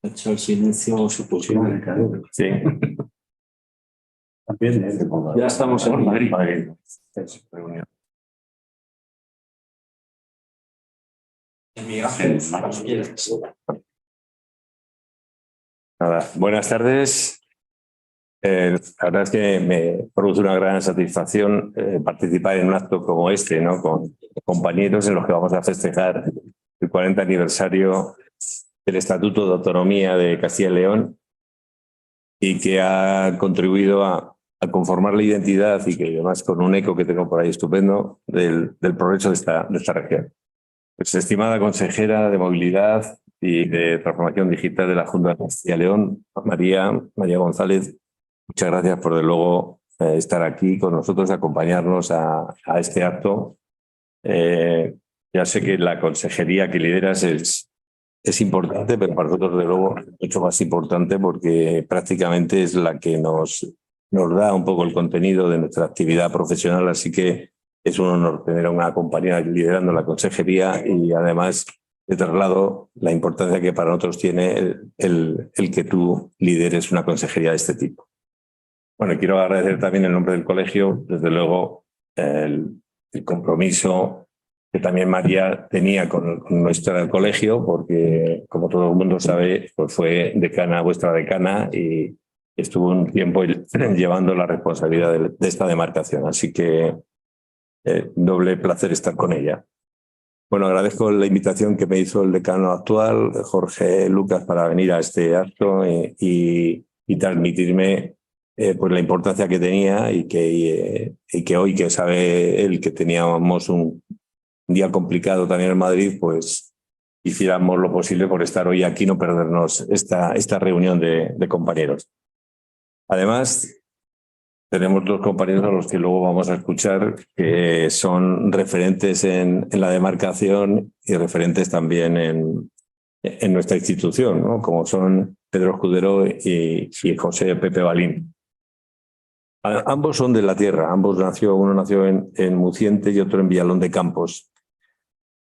Hecho el silencio sepulcral. Sí. Ya estamos en Madrid. Nada. Buenas tardes. La verdad es que me produce una gran satisfacción participar en un acto como este, ¿no? Con compañeros en los que vamos a festejar el 40 aniversario del Estatuto de Autonomía de Castilla y León y que ha contribuido a conformar la identidad y que además con un eco que tengo por ahí estupendo del progreso de esta región. Pues, estimada consejera de Movilidad y de Transformación Digital de la Junta de Castilla y León, María González, muchas gracias por de luego estar aquí con nosotros, acompañarnos a este acto. Ya sé que la consejería que lideras es importante, pero para nosotros de luego es mucho más importante porque prácticamente es la que nos da un poco el contenido de nuestra actividad profesional, así que es un honor tener a una compañera liderando la consejería y además de traslado la importancia que para nosotros tiene el que tú lideres una consejería de este tipo. Bueno, quiero agradecer también en nombre del colegio, desde luego, el compromiso que también María tenía con nuestro colegio, porque, como todo el mundo sabe, pues fue vuestra decana y estuvo un tiempo llevando la responsabilidad de esta demarcación. Así que doble placer estar con ella. Bueno, agradezco la invitación que me hizo el decano actual, Jorge Lucas, para venir a este acto y transmitirme pues la importancia que tenía y que hoy, que sabe él que teníamos un día complicado también en Madrid, pues hiciéramos lo posible por estar hoy aquí y no perdernos esta reunión de compañeros. Además, tenemos dos compañeros a los que luego vamos a escuchar que son referentes en la demarcación y referentes también en nuestra institución, ¿no? Como son Pedro Escudero y José Pepe Balín. Ambos son de la tierra, uno nació en Muciente y otro en Villalón de Campos.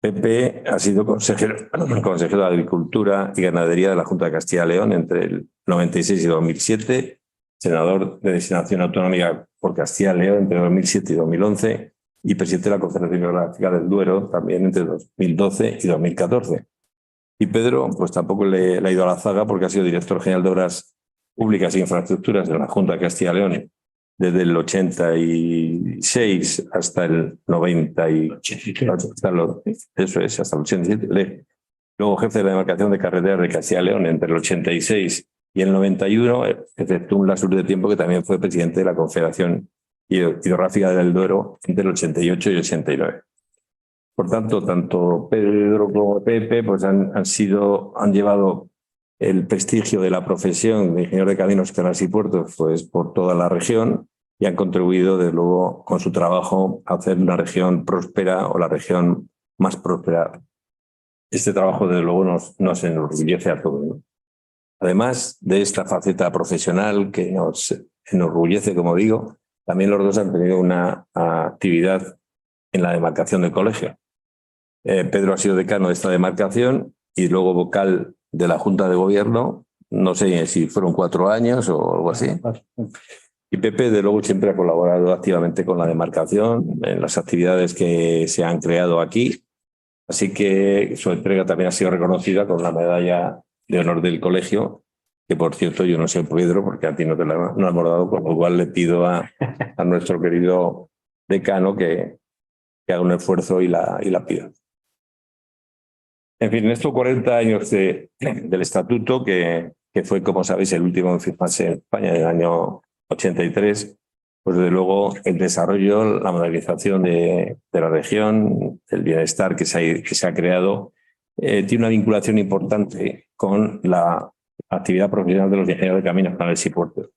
Pepe ha sido consejero de Agricultura y Ganadería de la Junta de Castilla y León entre el 96 y 2007, senador de Designación Autonómica por Castilla y León entre 2007 y 2011 y presidente de la Confederación Hidrográfica del Duero también entre 2012 y 2014. Y Pedro, pues tampoco le ha ido a la zaga porque ha sido director general de Obras Públicas e Infraestructuras de la Junta de Castilla y León desde el 86 hasta el 90 y hasta el 87. Luego jefe de la demarcación de carreteras de Castilla y León entre el 86 y el 91, efectuó un lapso de tiempo que también fue presidente de la Confederación Hidrográfica del Duero entre el 88 y 89. Por tanto, tanto Pedro como Pepe pues han llevado el prestigio de la profesión de ingeniero de caminos, canales y puertos pues por toda la región y han contribuido, desde luego, con su trabajo a hacer una región próspera o la región más próspera. Este trabajo, desde luego, nos enorgullece a todos, ¿no? Además de esta faceta profesional que nos enorgullece, como digo, también los dos han tenido una actividad en la demarcación del colegio. Pedro ha sido decano de esta demarcación y luego vocal de la Junta de Gobierno, no sé si fueron 4 años o algo así. Y Pepe, de luego, siempre ha colaborado activamente con la demarcación en las actividades que se han creado aquí. Así que su entrega también ha sido reconocida con la medalla de honor del colegio, que por cierto yo no sé, Pedro, porque a ti no te la no hemos dado, con lo cual le pido a nuestro querido decano que haga un esfuerzo y la pida. En fin, en estos 40 años del Estatuto, que fue, como sabéis, el último en firmarse en España en el año 83, pues desde luego el desarrollo, la modernización de la región, el bienestar que se ha creado, tiene una vinculación importante con la actividad profesional de los ingenieros de caminos, canales y puertos.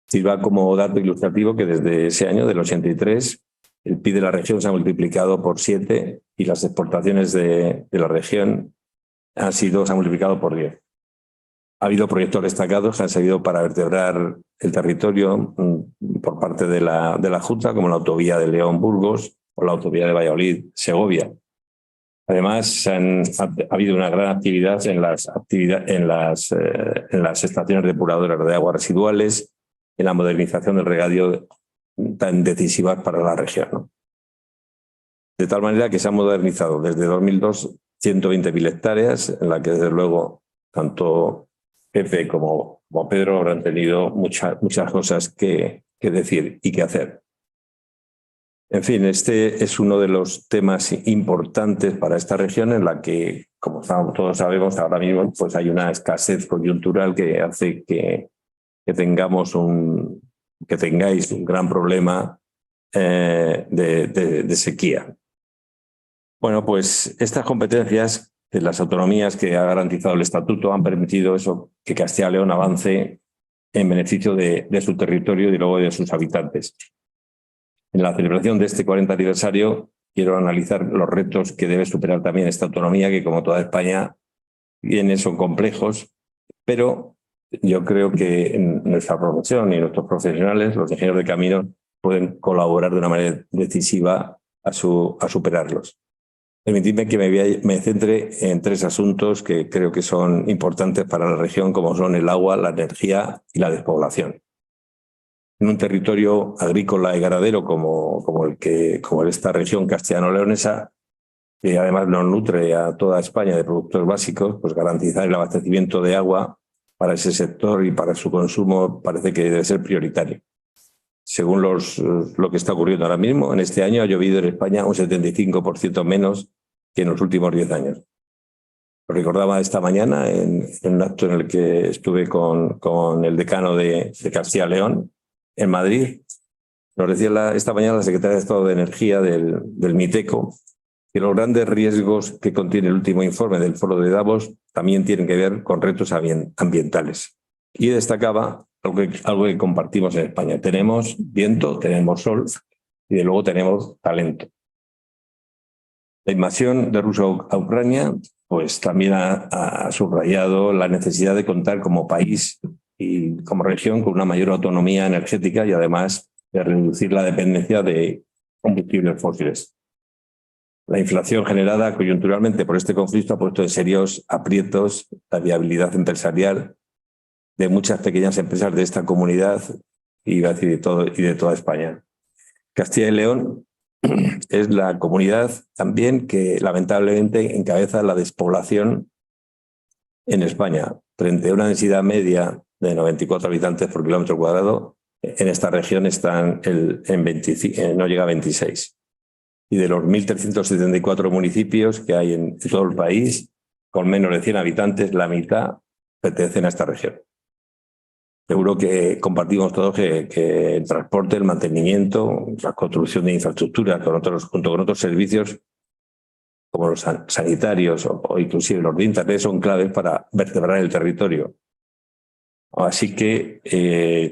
Sirva como dato ilustrativo que desde ese año, del 83, el PIB de la región se ha multiplicado por 7 y las exportaciones de la región se han multiplicado por 10. Ha habido proyectos destacados que han servido para vertebrar el territorio por parte de la Junta, como la autovía de León-Burgos o la autovía de Valladolid-Segovia. Además, ha habido una gran actividad en las estaciones depuradoras de aguas residuales, en la modernización del regadío tan decisivas para la región, ¿no? De tal manera que se ha modernizado desde 2002 120.000 hectáreas, en la que desde luego tanto Pepe como Pedro habrán tenido muchas cosas que decir y que hacer. En fin, este es uno de los temas importantes para esta región, en la que, como todos sabemos, ahora mismo pues hay una escasez coyuntural que hace que tengáis un gran problema de sequía. Bueno, pues estas competencias de las autonomías que ha garantizado el Estatuto han permitido eso, que Castilla y León avance en beneficio de su territorio y luego de sus habitantes. En la celebración de este 40 aniversario quiero analizar los retos que debe superar también esta autonomía, que como toda España son complejos, pero yo creo que en nuestra profesión y nuestros profesionales, los ingenieros de caminos, pueden colaborar de una manera decisiva a superarlos. Permitidme que me centre en tres asuntos que creo que son importantes para la región, como son el agua, la energía y la despoblación. En un territorio agrícola y ganadero como esta región castellano-leonesa, que además nos nutre a toda España de productos básicos, pues garantizar el abastecimiento de agua para ese sector y para su consumo parece que debe ser prioritario. Según lo que está ocurriendo ahora mismo, en este año ha llovido en España un 75% menos que en los últimos 10 años. Lo recordaba esta mañana en un acto en el que estuve con el decano de Castilla y León, en Madrid. Nos decía esta mañana la secretaria de Estado de Energía del MITECO que los grandes riesgos que contiene el último informe del Foro de Davos también tienen que ver con retos ambientales. Y destacaba algo que compartimos en España. Tenemos viento, tenemos sol y de luego tenemos talento. La invasión de Rusia a Ucrania pues también ha subrayado la necesidad de contar como país y como región con una mayor autonomía energética y además de reducir la dependencia de combustibles fósiles. La inflación generada coyunturalmente por este conflicto ha puesto en serios aprietos la viabilidad empresarial de muchas pequeñas empresas de esta comunidad y de toda España. Castilla y León es la comunidad también que lamentablemente encabeza la despoblación en España. Frente a una densidad media de 94 habitantes por kilómetro cuadrado, en esta región están no llega a 26. Y de los 1.374 municipios que hay en todo el país, con menos de 100 habitantes, la mitad pertenecen a esta región. Seguro que compartimos todos que el transporte, el mantenimiento, la construcción de infraestructuras junto con otros servicios como los sanitarios o inclusive los de Internet son claves para vertebrar el territorio. Así que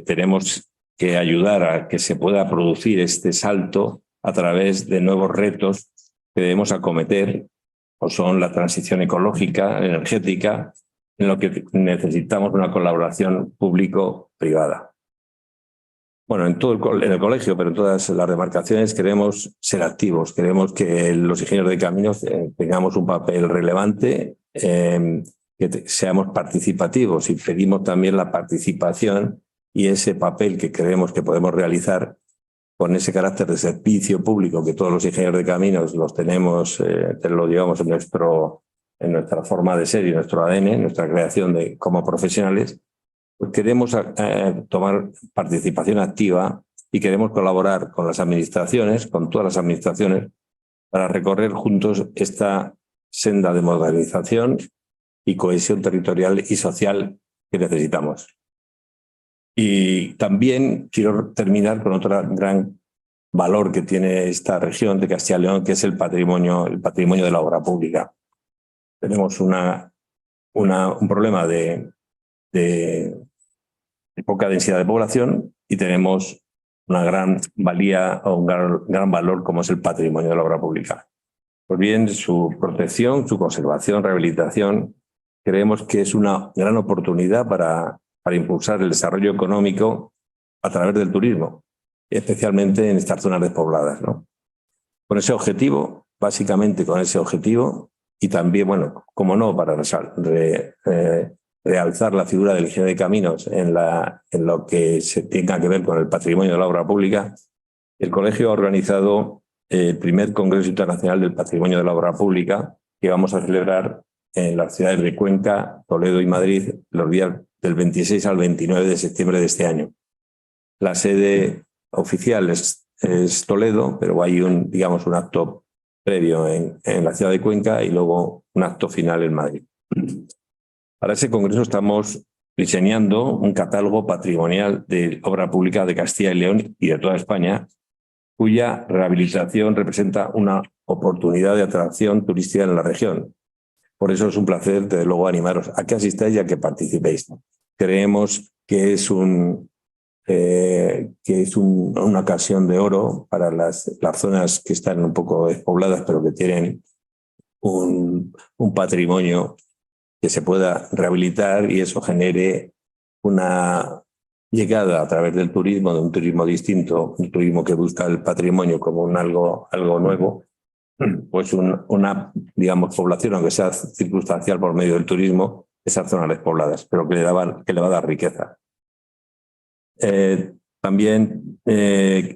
tenemos que ayudar a que se pueda producir este salto a través de nuevos retos que debemos acometer, o son la transición ecológica, energética, en lo que necesitamos una colaboración público-privada. Bueno, en el colegio, pero en todas las demarcaciones queremos ser activos, queremos que los ingenieros de caminos tengamos un papel relevante, que seamos participativos y pedimos también la participación y ese papel que creemos que podemos realizar con ese carácter de servicio público que todos los ingenieros de caminos los tenemos, lo llevamos en nuestra forma de ser y nuestro ADN, nuestra creación como profesionales, pues queremos tomar participación activa y queremos colaborar con las administraciones, con todas las administraciones, para recorrer juntos esta senda de modernización y cohesión territorial y social que necesitamos. Y también quiero terminar con otro gran valor que tiene esta región de Castilla y León, que es el patrimonio de la obra pública. Tenemos un problema de poca densidad de población y tenemos una gran valía o un gran valor como es el patrimonio de la obra pública. Pues bien, su protección, su conservación, rehabilitación, creemos que es una gran oportunidad para impulsar el desarrollo económico a través del turismo, especialmente en estas zonas despobladas, ¿no? Con ese objetivo básicamente con ese objetivo y también, bueno, como no, para realzar la figura del ingeniero de caminos en lo que se tenga que ver con el patrimonio de la obra pública. El colegio ha organizado el primer Congreso Internacional del Patrimonio de la Obra Pública que vamos a celebrar en las ciudades de Cuenca, Toledo y Madrid los días del 26 al 29 de septiembre de este año. La sede oficial es Toledo, pero hay un acto previo en la ciudad de Cuenca y luego un acto final en Madrid. Para ese congreso estamos diseñando un catálogo patrimonial de obra pública de Castilla y León y de toda España, cuya rehabilitación representa una oportunidad de atracción turística en la región. Por eso es un placer, desde luego, animaros a que asistáis y a que participéis. Creemos que es una ocasión de oro para las zonas que están un poco despobladas, pero que tienen un patrimonio que se pueda rehabilitar y eso genere una llegada a través del turismo, de un turismo distinto, un turismo que busca el patrimonio como algo nuevo, pues una población, aunque sea circunstancial por medio del turismo, esas zonas despobladas, pero que le va a dar riqueza. También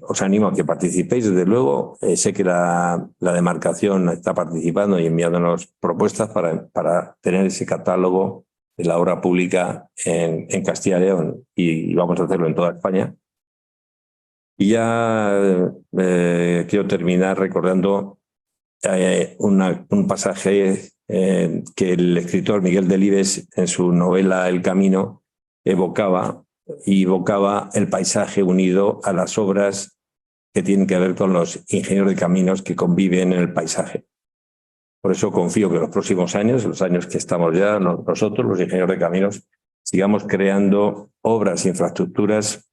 os animo a que participéis, desde luego. Sé que la demarcación está participando y enviándonos propuestas para tener ese catálogo de la obra pública en Castilla y León y vamos a hacerlo en toda España. Y ya quiero terminar recordando un pasaje que el escritor Miguel Delibes en su novela El Camino evocaba el paisaje unido a las obras que tienen que ver con los ingenieros de caminos que conviven en el paisaje. Por eso confío que en los próximos años, los años que estamos ya, nosotros, los ingenieros de caminos, sigamos creando obras e infraestructuras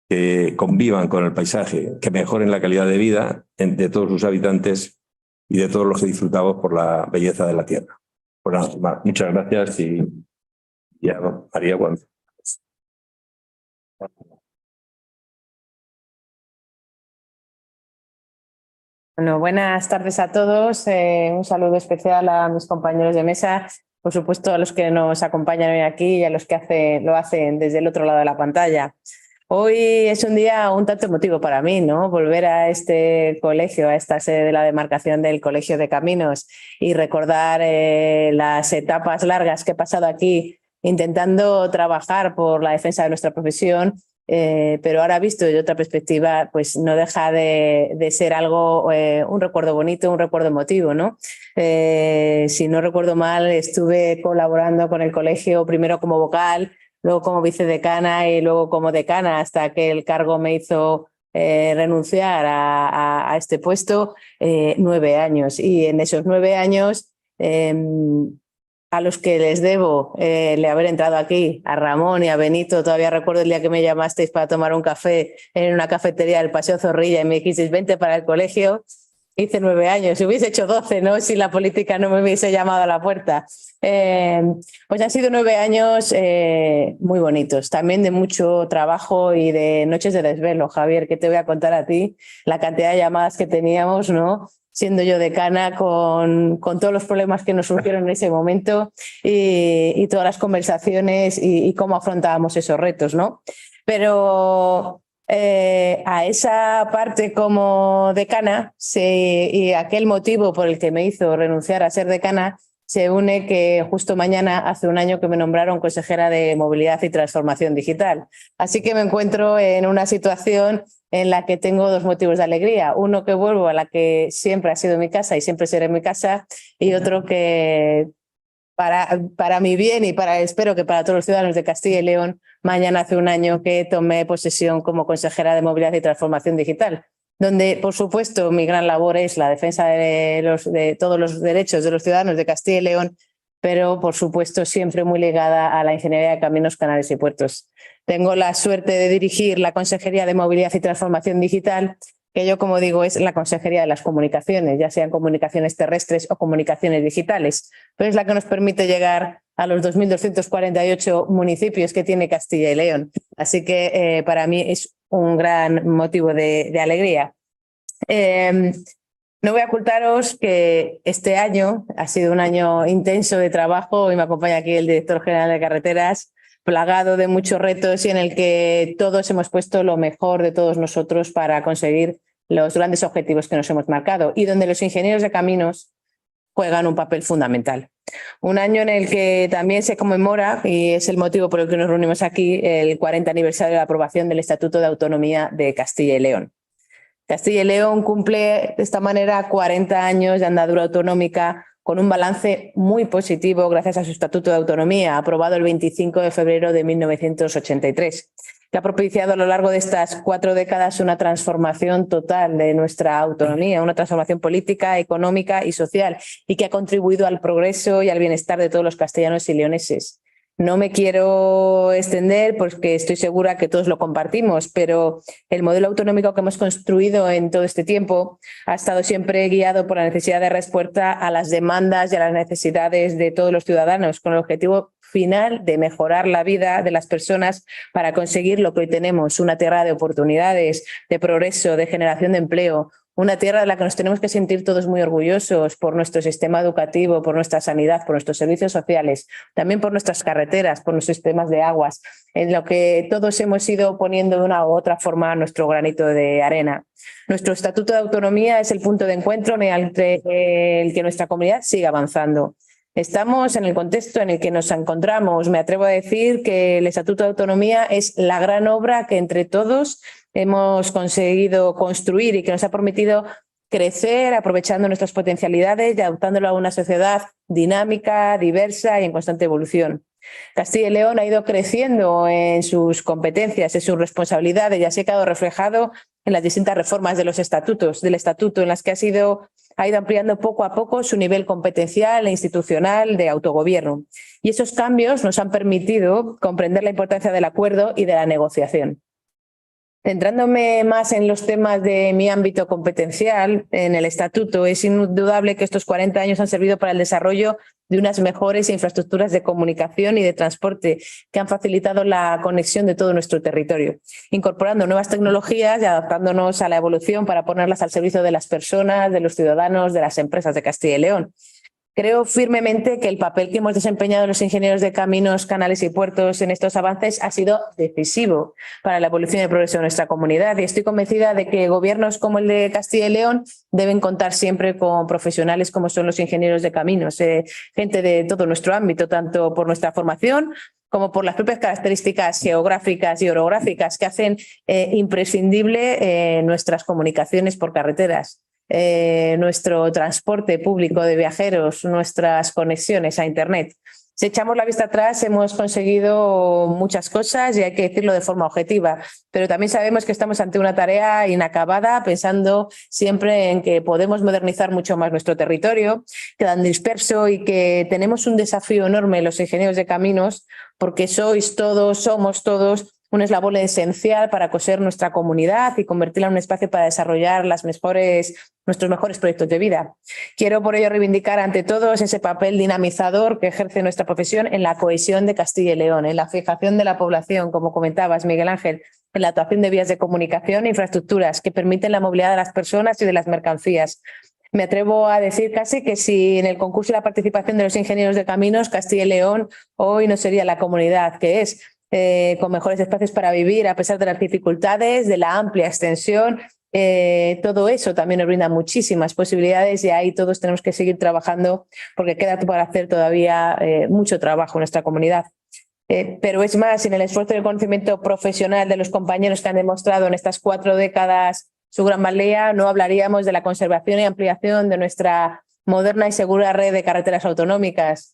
que convivan con el paisaje, que mejoren la calidad de vida de todos sus habitantes y de todos los que disfrutamos por la belleza de la tierra. Pues nada, muchas gracias y ya, María, cuando... Bueno, buenas tardes a todos. Un saludo especial a mis compañeros de mesa, por supuesto a los que nos acompañan hoy aquí y a los que lo hacen desde el otro lado de la pantalla. Hoy es un día un tanto emotivo para mí, ¿no? Volver a este colegio, a esta sede de la demarcación del Colegio de Caminos y recordar las etapas largas que he pasado aquí intentando trabajar por la defensa de nuestra profesión. Pero ahora visto desde otra perspectiva, pues no deja de ser algo, un recuerdo bonito, un recuerdo emotivo, ¿no? Si no recuerdo mal, estuve colaborando con el colegio primero como vocal, luego como vicedecana y luego como decana hasta que el cargo me hizo renunciar a este puesto, 9 años. Y en esos 9 años... a los que les debo el haber entrado aquí, a Ramón y a Benito. Todavía recuerdo el día que me llamasteis para tomar un café en una cafetería del Paseo Zorrilla y me dijisteis 20 para el colegio. Hice 9 años, si hubiese hecho 12, ¿no? Si la política no me hubiese llamado a la puerta. Pues han sido 9 años muy bonitos, también de mucho trabajo y de noches de desvelo. Javier, ¿qué te voy a contar a ti? La cantidad de llamadas que teníamos, ¿no? Siendo yo decana, con todos los problemas que nos surgieron en ese momento y todas las conversaciones y cómo afrontábamos esos retos, ¿no? Pero a esa parte como decana y aquel motivo por el que me hizo renunciar a ser decana se une que justo mañana hace un año que me nombraron consejera de Movilidad y Transformación Digital. Así que me encuentro en una situación en la que tengo 2 motivos de alegría. Uno, que vuelvo a la que siempre ha sido mi casa y siempre seré mi casa, y otro que para mi bien y espero que para todos los ciudadanos de Castilla y León, mañana hace un año que tomé posesión como consejera de Movilidad y Transformación Digital, donde, por supuesto, mi gran labor es la defensa de todos los derechos de los ciudadanos de Castilla y León, pero, por supuesto, siempre muy ligada a la ingeniería de caminos, canales y puertos. Tengo la suerte de dirigir la Consejería de Movilidad y Transformación Digital, que yo, como digo, es la Consejería de las Comunicaciones, ya sean comunicaciones terrestres o comunicaciones digitales, pero es la que nos permite llegar a los 2.248 municipios que tiene Castilla y León. Así que para mí es un gran motivo de alegría. No voy a ocultaros que este año ha sido un año intenso de trabajo. Hoy me acompaña aquí el director general de Carreteras, plagado de muchos retos y en el que todos hemos puesto lo mejor de todos nosotros para conseguir los grandes objetivos que nos hemos marcado y donde los ingenieros de caminos juegan un papel fundamental. Un año en el que también se conmemora, y es el motivo por el que nos reunimos aquí, el 40 aniversario de la aprobación del Estatuto de Autonomía de Castilla y León. Castilla y León cumple de esta manera 40 años de andadura autonómica con un balance muy positivo gracias a su Estatuto de Autonomía, aprobado el 25 de febrero de 1983, que ha propiciado a lo largo de estas 4 décadas una transformación total de nuestra autonomía, una transformación política, económica y social, y que ha contribuido al progreso y al bienestar de todos los castellanos y leoneses. No me quiero extender porque estoy segura que todos lo compartimos, pero el modelo autonómico que hemos construido en todo este tiempo ha estado siempre guiado por la necesidad de respuesta a las demandas y a las necesidades de todos los ciudadanos, con el objetivo final de mejorar la vida de las personas para conseguir lo que hoy tenemos, una tierra de oportunidades, de progreso, de generación de empleo, una tierra de la que nos tenemos que sentir todos muy orgullosos por nuestro sistema educativo, por nuestra sanidad, por nuestros servicios sociales, también por nuestras carreteras, por nuestros sistemas de aguas, en lo que todos hemos ido poniendo de una u otra forma nuestro granito de arena. Nuestro Estatuto de Autonomía es el punto de encuentro mediante el que nuestra comunidad sigue avanzando. Estamos en el contexto en el que nos encontramos. Me atrevo a decir que el Estatuto de Autonomía es la gran obra que entre todos hemos conseguido construir y que nos ha permitido crecer aprovechando nuestras potencialidades y adaptándolo a una sociedad dinámica, diversa y en constante evolución. Castilla y León ha ido creciendo en sus competencias, en sus responsabilidades y así ha quedado reflejado en las distintas reformas de los estatutos, del estatuto, en las que ha ido ampliando poco a poco su nivel competencial e institucional de autogobierno. Y esos cambios nos han permitido comprender la importancia del acuerdo y de la negociación. Centrándome más en los temas de mi ámbito competencial, en el estatuto, es indudable que estos 40 años han servido para el desarrollo de unas mejores infraestructuras de comunicación y de transporte que han facilitado la conexión de todo nuestro territorio, incorporando nuevas tecnologías y adaptándonos a la evolución para ponerlas al servicio de las personas, de los ciudadanos, de las empresas de Castilla y León. Creo firmemente que el papel que hemos desempeñado los ingenieros de caminos, canales y puertos en estos avances ha sido decisivo para la evolución y el progreso de nuestra comunidad y estoy convencida de que gobiernos como el de Castilla y León deben contar siempre con profesionales como son los ingenieros de caminos, gente de todo nuestro ámbito, tanto por nuestra formación como por las propias características geográficas y orográficas que hacen imprescindible nuestras comunicaciones por carreteras. Nuestro transporte público de viajeros, nuestras conexiones a Internet. Si echamos la vista atrás, hemos conseguido muchas cosas y hay que decirlo de forma objetiva, pero también sabemos que estamos ante una tarea inacabada, pensando siempre en que podemos modernizar mucho más nuestro territorio, quedando disperso y que tenemos un desafío enorme los ingenieros de caminos, porque somos todos un eslabón esencial para coser nuestra comunidad y convertirla en un espacio para desarrollar nuestros mejores proyectos de vida. Quiero por ello reivindicar ante todos ese papel dinamizador que ejerce nuestra profesión en la cohesión de Castilla y León, en la fijación de la población, como comentabas, Miguel Ángel, en la actuación de vías de comunicación e infraestructuras que permiten la movilidad de las personas y de las mercancías. Me atrevo a decir casi que si en el concurso y la participación de los ingenieros de caminos, Castilla y León hoy no sería la comunidad que es, con mejores espacios para vivir a pesar de las dificultades, de la amplia extensión. Todo eso también nos brinda muchísimas posibilidades y ahí todos tenemos que seguir trabajando porque queda por hacer todavía mucho trabajo en nuestra comunidad. Pero es más, sin el esfuerzo y el conocimiento profesional de los compañeros que han demostrado en estas 4 décadas su gran valía, no hablaríamos de la conservación y ampliación de nuestra moderna y segura red de carreteras autonómicas.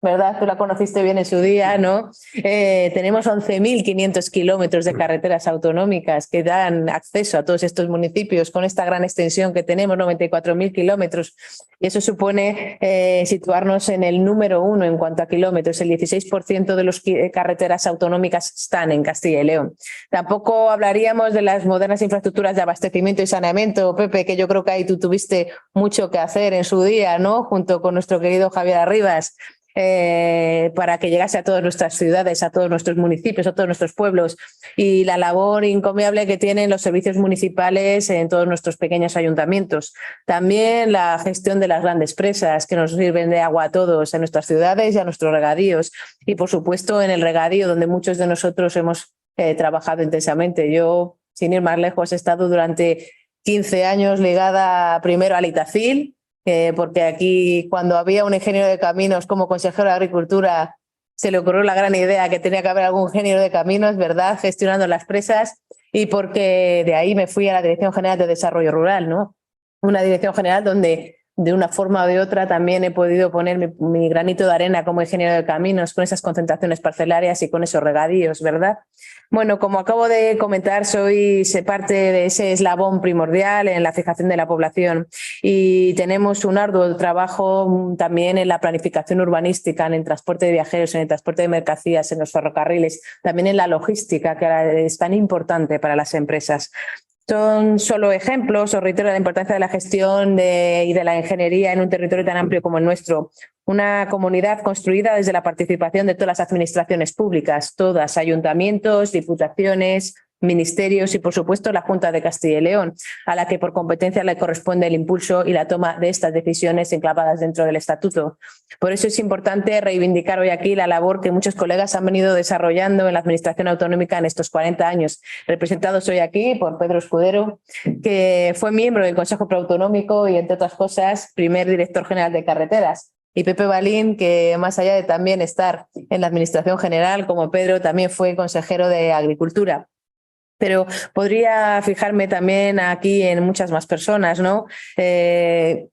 ¿Verdad? Tú la conociste bien en su día, ¿no? Tenemos 11.500 kilómetros de carreteras autonómicas que dan acceso a todos estos municipios con esta gran extensión que tenemos, 94.000 kilómetros. Y eso supone situarnos en el número 1 en cuanto a kilómetros. El 16% de las carreteras autonómicas están en Castilla y León. Tampoco hablaríamos de las modernas infraestructuras de abastecimiento y saneamiento, Pepe, que yo creo que ahí tú tuviste mucho que hacer en su día, ¿no? Junto con nuestro querido Javier Arribas. para que llegase a todas nuestras ciudades, a todos nuestros municipios, a todos nuestros pueblos, y la labor encomiable que tienen los servicios municipales en todos nuestros pequeños ayuntamientos. También la gestión de las grandes presas que nos sirven de agua a todos en nuestras ciudades y a nuestros regadíos. Y, por supuesto, en el regadío, donde muchos de nosotros hemos trabajado intensamente. Yo, sin ir más lejos, he estado durante 15 años ligada primero al Itacil, porque aquí, cuando había un ingeniero de caminos como consejero de Agricultura, se le ocurrió la gran idea que tenía que haber algún ingeniero de caminos, ¿verdad?, gestionando las presas, y porque de ahí me fui a la Dirección General de Desarrollo Rural, ¿no? Una dirección general donde, de una forma o de otra, también he podido poner mi granito de arena como ingeniero de caminos, con esas concentraciones parcelarias y con esos regadíos, ¿verdad? Bueno, como acabo de comentar, soy parte de ese eslabón primordial en la fijación de la población, y tenemos un arduo trabajo también en la planificación urbanística, en el transporte de viajeros, en el transporte de mercancías, en los ferrocarriles, también en la logística, que es tan importante para las empresas. Son solo ejemplos, os reitero la importancia de la gestión y de la ingeniería en un territorio tan amplio como el nuestro. Una comunidad construida desde la participación de todas las administraciones públicas, todas, ayuntamientos, diputaciones, ministerios y, por supuesto, la Junta de Castilla y León, a la que por competencia le corresponde el impulso y la toma de estas decisiones enclavadas dentro del Estatuto. Por eso es importante reivindicar hoy aquí la labor que muchos colegas han venido desarrollando en la Administración autonómica en estos 40 años, representados hoy aquí por Pedro Escudero, que fue miembro del Consejo Preautonómico y, entre otras cosas, primer director general de carreteras, y Pepe Balín, que más allá de también estar en la Administración General, como Pedro, también fue consejero de Agricultura. Pero podría fijarme también aquí en muchas más personas, ¿no? Pero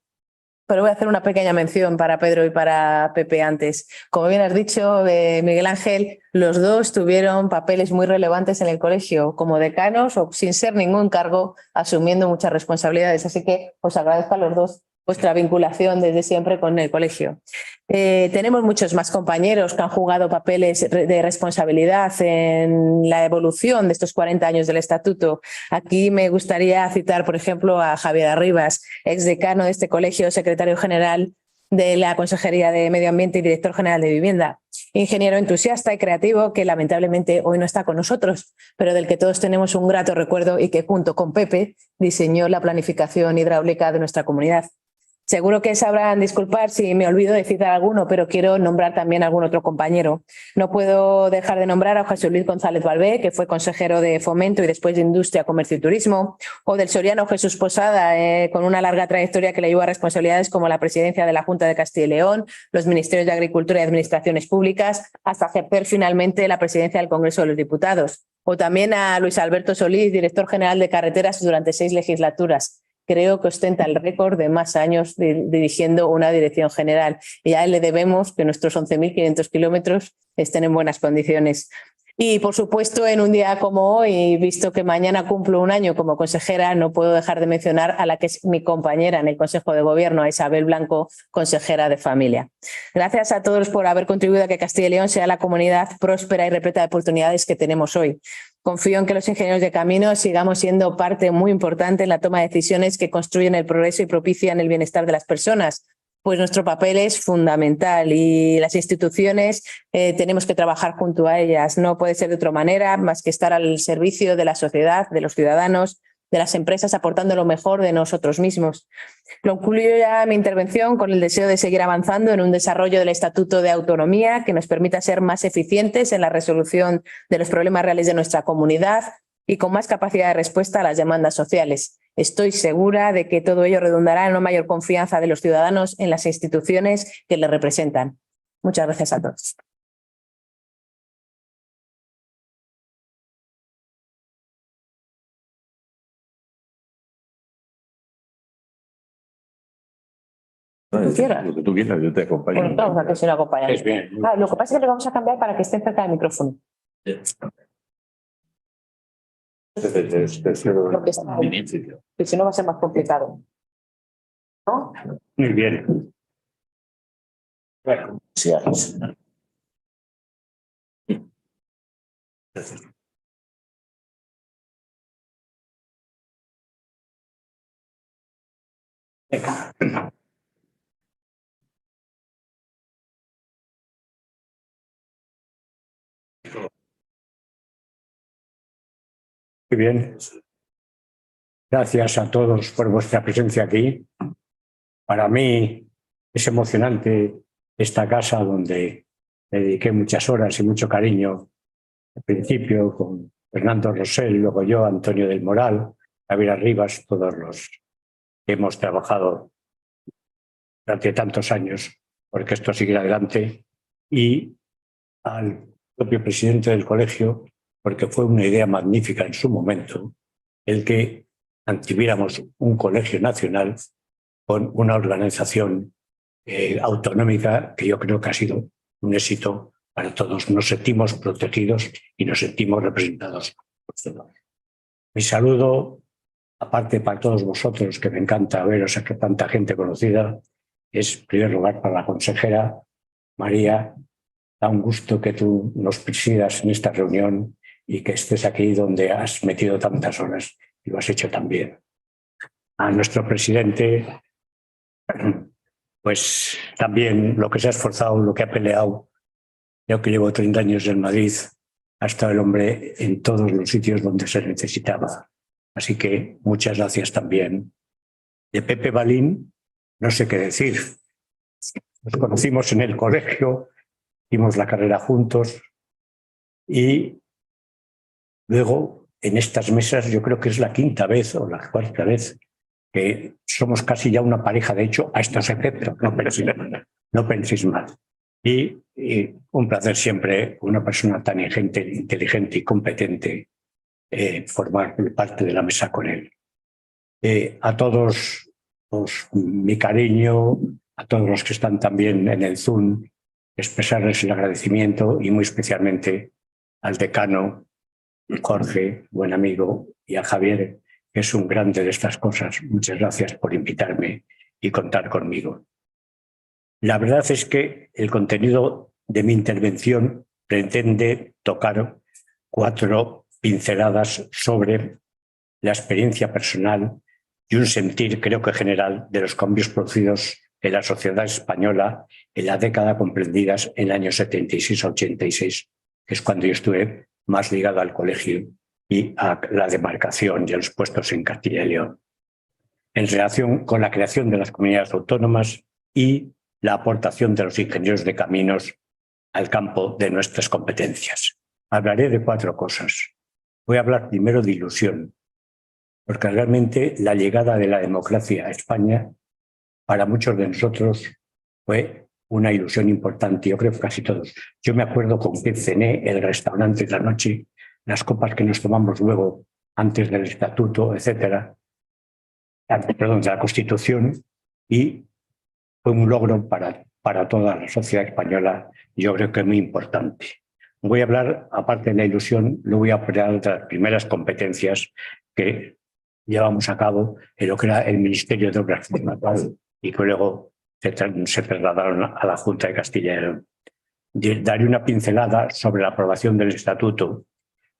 voy a hacer una pequeña mención para Pedro y para Pepe antes. Como bien has dicho, Miguel Ángel, los dos tuvieron papeles muy relevantes en el colegio, como decanos o sin ser ningún cargo, asumiendo muchas responsabilidades. Así que os agradezco a los dos vuestra vinculación desde siempre con el colegio. Tenemos muchos más compañeros que han jugado papeles de responsabilidad en la evolución de estos 40 años del Estatuto. Aquí me gustaría citar, por ejemplo, a Javier Arribas, exdecano de este colegio, secretario general de la Consejería de Medio Ambiente y director general de Vivienda. Ingeniero entusiasta y creativo que lamentablemente hoy no está con nosotros, pero del que todos tenemos un grato recuerdo y que, junto con Pepe, diseñó la planificación hidráulica de nuestra comunidad. Seguro que sabrán disculpar si me olvido de citar alguno, pero quiero nombrar también a algún otro compañero. No puedo dejar de nombrar a José Luis González Balbé, que fue consejero de Fomento y después de Industria, Comercio y Turismo, o del soriano Jesús Posada, con una larga trayectoria que le llevó a responsabilidades como la presidencia de la Junta de Castilla y León, los ministerios de Agricultura y Administraciones Públicas, hasta ejercer finalmente la presidencia del Congreso de los Diputados. O también a Luis Alberto Solís, director general de Carreteras durante 6 legislaturas. Creo que ostenta el récord de más años dirigiendo una dirección general, y a él le debemos que nuestros 11.500 kilómetros estén en buenas condiciones. Y, por supuesto, en un día como hoy, visto que mañana cumplo un año como consejera, no puedo dejar de mencionar a la que es mi compañera en el Consejo de Gobierno, a Isabel Blanco, consejera de Familia. Gracias a todos por haber contribuido a que Castilla y León sea la comunidad próspera y repleta de oportunidades que tenemos hoy. Confío en que los ingenieros de caminos sigamos siendo parte muy importante en la toma de decisiones que construyen el progreso y propician el bienestar de las personas, pues nuestro papel es fundamental y las instituciones tenemos que trabajar junto a ellas. No puede ser de otra manera más que estar al servicio de la sociedad, de los ciudadanos, de las empresas, aportando lo mejor de nosotros mismos. Concluyo ya mi intervención con el deseo de seguir avanzando en un desarrollo del Estatuto de Autonomía que nos permita ser más eficientes en la resolución de los problemas reales de nuestra comunidad y con más capacidad de respuesta a las demandas sociales. Estoy segura de que todo ello redundará en una mayor confianza de los ciudadanos en las instituciones que les representan. Muchas gracias a todos. Lo que tú quieras, yo te acompaño. Bueno, vamos a que si no acompañan. Es bien. Lo que pasa es que le vamos a cambiar para que esté cerca del micrófono. Porque está ahí. Y si no va a ser más complicado. ¿No? Muy bien. Bueno, sí, venga. Muy bien. Gracias a todos por vuestra presencia aquí. Para mí es emocionante esta casa donde le dediqué muchas horas y mucho cariño. Al principio con Fernando Rosell, luego yo, Antonio del Moral, Javier Rivas, todos los que hemos trabajado durante tantos años porque esto siga adelante, y al propio presidente del colegio, porque fue una idea magnífica en su momento el que tuviéramos un colegio nacional con una organización autonómica que yo creo que ha sido un éxito para todos. Nos sentimos protegidos y nos sentimos representados por todos. Mi saludo, aparte para todos vosotros, que me encanta veros a que tanta gente conocida, es en primer lugar para la consejera María. Da un gusto que tú nos presidas en esta reunión y que estés aquí donde has metido tantas horas y lo has hecho también. A nuestro presidente, pues también lo que se ha esforzado, lo que ha peleado. Yo que llevo 30 años en Madrid, ha estado el hombre en todos los sitios donde se necesitaba. Así que muchas gracias también. De Pepe Balín, no sé qué decir. Nos conocimos en el colegio, hicimos la carrera juntos y luego en estas mesas yo creo que es la quinta vez o la cuarta vez que somos casi ya una pareja, de hecho, a estos efectos, no penséis mal. Y un placer siempre, una persona tan inteligente y competente, formar parte de la mesa con él. A todos mi cariño, a todos los que están también en el Zoom, expresarles el agradecimiento y muy especialmente al decano Jorge, buen amigo, y a Javier, que es un grande de estas cosas. Muchas gracias por invitarme y contar conmigo. La verdad es que el contenido de mi intervención pretende tocar 4 pinceladas sobre la experiencia personal y un sentir, creo que general, de los cambios producidos en la sociedad española en la década comprendidas en el año 76-86, que es cuando yo estuve más ligado al colegio y a la demarcación y a los puestos en Castilla y León, en relación con la creación de las comunidades autónomas y la aportación de los ingenieros de caminos al campo de nuestras competencias. Hablaré de 4 cosas. Voy a hablar primero de ilusión, porque realmente la llegada de la democracia a España para muchos de nosotros fue una ilusión importante, yo creo que casi todos. Yo me acuerdo con qué cené el restaurante de la noche, las copas que nos tomamos luego antes del estatuto, etcétera, perdón, de la Constitución, y fue un logro para toda la sociedad española, yo creo que es muy importante. Voy a hablar, aparte de la ilusión, lo voy a hablar de las primeras competencias que llevamos a cabo en lo que era el Ministerio de Obras Públicas y que luego se trasladaron a la Junta de Castilla y León. Daré una pincelada sobre la aprobación del Estatuto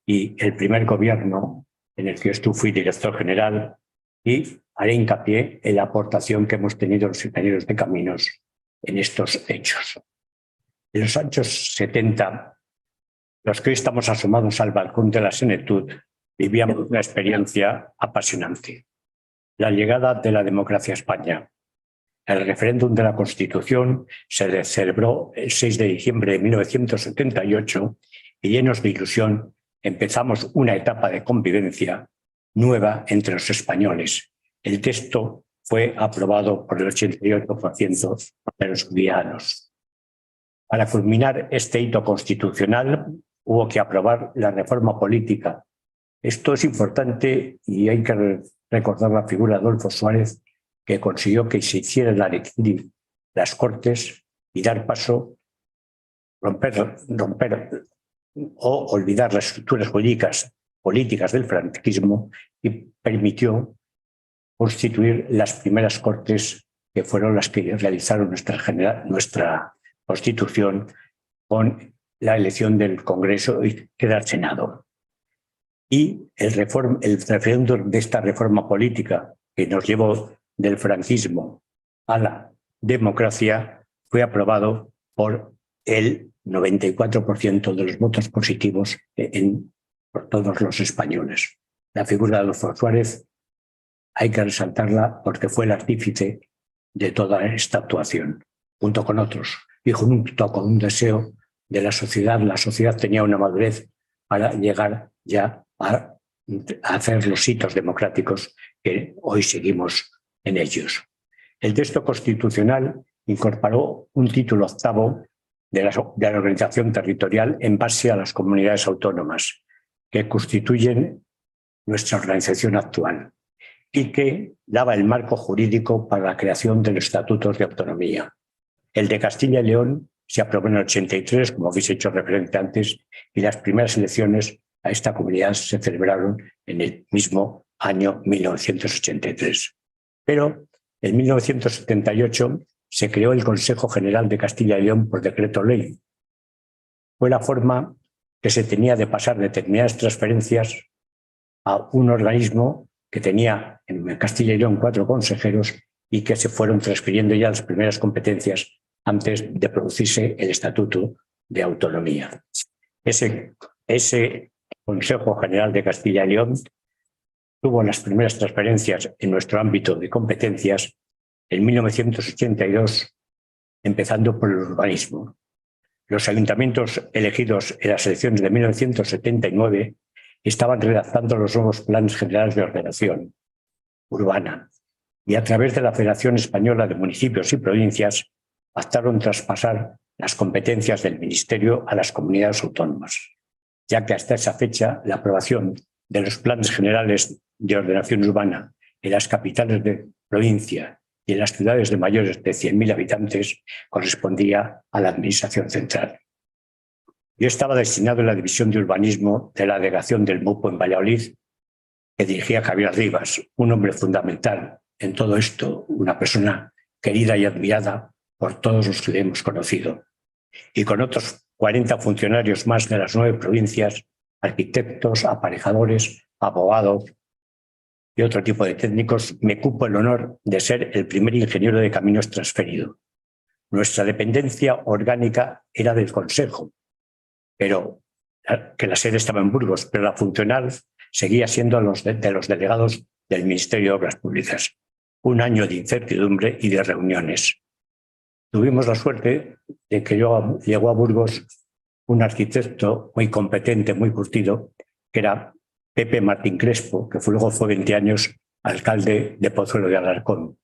y el primer gobierno en el que yo fui director general, y haré hincapié en la aportación que hemos tenido los ingenieros de caminos en estos hechos. En los años 70, los que hoy estamos asomados al balcón de la Senetud vivíamos una experiencia apasionante. La llegada de la democracia a España. El referéndum de la Constitución se celebró el 6 de diciembre de 1978 y llenos de ilusión empezamos una etapa de convivencia nueva entre los españoles. El texto fue aprobado por el 88% de los ciudadanos. Para culminar este hito constitucional hubo que aprobar la reforma política. Esto es importante y hay que recordar la figura de Adolfo Suárez, que consiguió que se hicieran las Cortes y dar paso, romper o olvidar las estructuras políticas del franquismo y permitió constituir las primeras Cortes, que fueron las que realizaron nuestra Constitución con la elección del Congreso y del Senado. Y el referéndum de esta reforma política que nos llevó del franquismo a la democracia fue aprobado por el 94% de los votos positivos por todos los españoles. La figura de Adolfo Suárez hay que resaltarla porque fue el artífice de toda esta actuación, junto con otros, y junto con un deseo de la sociedad. La sociedad tenía una madurez para llegar ya a hacer los hitos democráticos que hoy seguimos en ellos. El texto constitucional incorporó un título octavo de la organización territorial en base a las comunidades autónomas que constituyen nuestra organización actual y que daba el marco jurídico para la creación de los estatutos de autonomía. El de Castilla y León se aprobó en el 83, como habéis hecho referencia antes, y las primeras elecciones a esta comunidad se celebraron en el mismo año 1983. Pero en 1978 se creó el Consejo General de Castilla y León por decreto ley. Fue la forma que se tenía de pasar determinadas transferencias a un organismo que tenía en Castilla y León 4 consejeros y que se fueron transfiriendo ya las primeras competencias antes de producirse el Estatuto de Autonomía. Ese Consejo General de Castilla y León tuvo las primeras transferencias en nuestro ámbito de competencias en 1982, empezando por el urbanismo. Los ayuntamientos elegidos en las elecciones de 1979 estaban redactando los nuevos planes generales de ordenación urbana y a través de la Federación Española de Municipios y Provincias pactaron traspasar las competencias del Ministerio a las comunidades autónomas, ya que hasta esa fecha la aprobación de los planes generales de ordenación urbana en las capitales de provincia y en las ciudades de mayores de 100.000 habitantes correspondía a la Administración Central. Yo estaba destinado en la División de Urbanismo de la Delegación del MUPO en Valladolid, que dirigía Javier Rivas, un hombre fundamental en todo esto, una persona querida y admirada por todos los que le hemos conocido. Y con otros 40 funcionarios más de las 9 provincias, arquitectos, aparejadores, abogados y otro tipo de técnicos, me cupo el honor de ser el primer ingeniero de caminos transferido. Nuestra dependencia orgánica era del Consejo, pero que la sede estaba en Burgos, pero la funcional seguía siendo de los delegados del Ministerio de Obras Públicas. Un año de incertidumbre y de reuniones. Tuvimos la suerte de que llegó a Burgos un arquitecto muy competente, muy curtido, que era Pepe Martín Crespo, que luego fue 20 años alcalde de Pozuelo de Alarcón.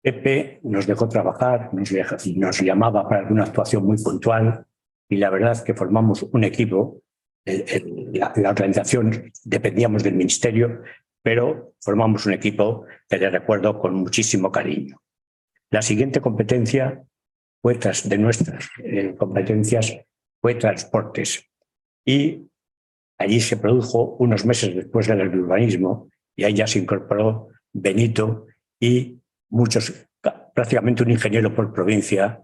Pepe nos dejó trabajar, nos llamaba para alguna actuación muy puntual y la verdad es que formamos un equipo. La organización dependíamos del Ministerio, pero formamos un equipo que le recuerdo con muchísimo cariño. La siguiente competencia de nuestras competencias fue transportes y allí se produjo unos meses después del urbanismo y ahí ya se incorporó Benito y prácticamente un ingeniero por provincia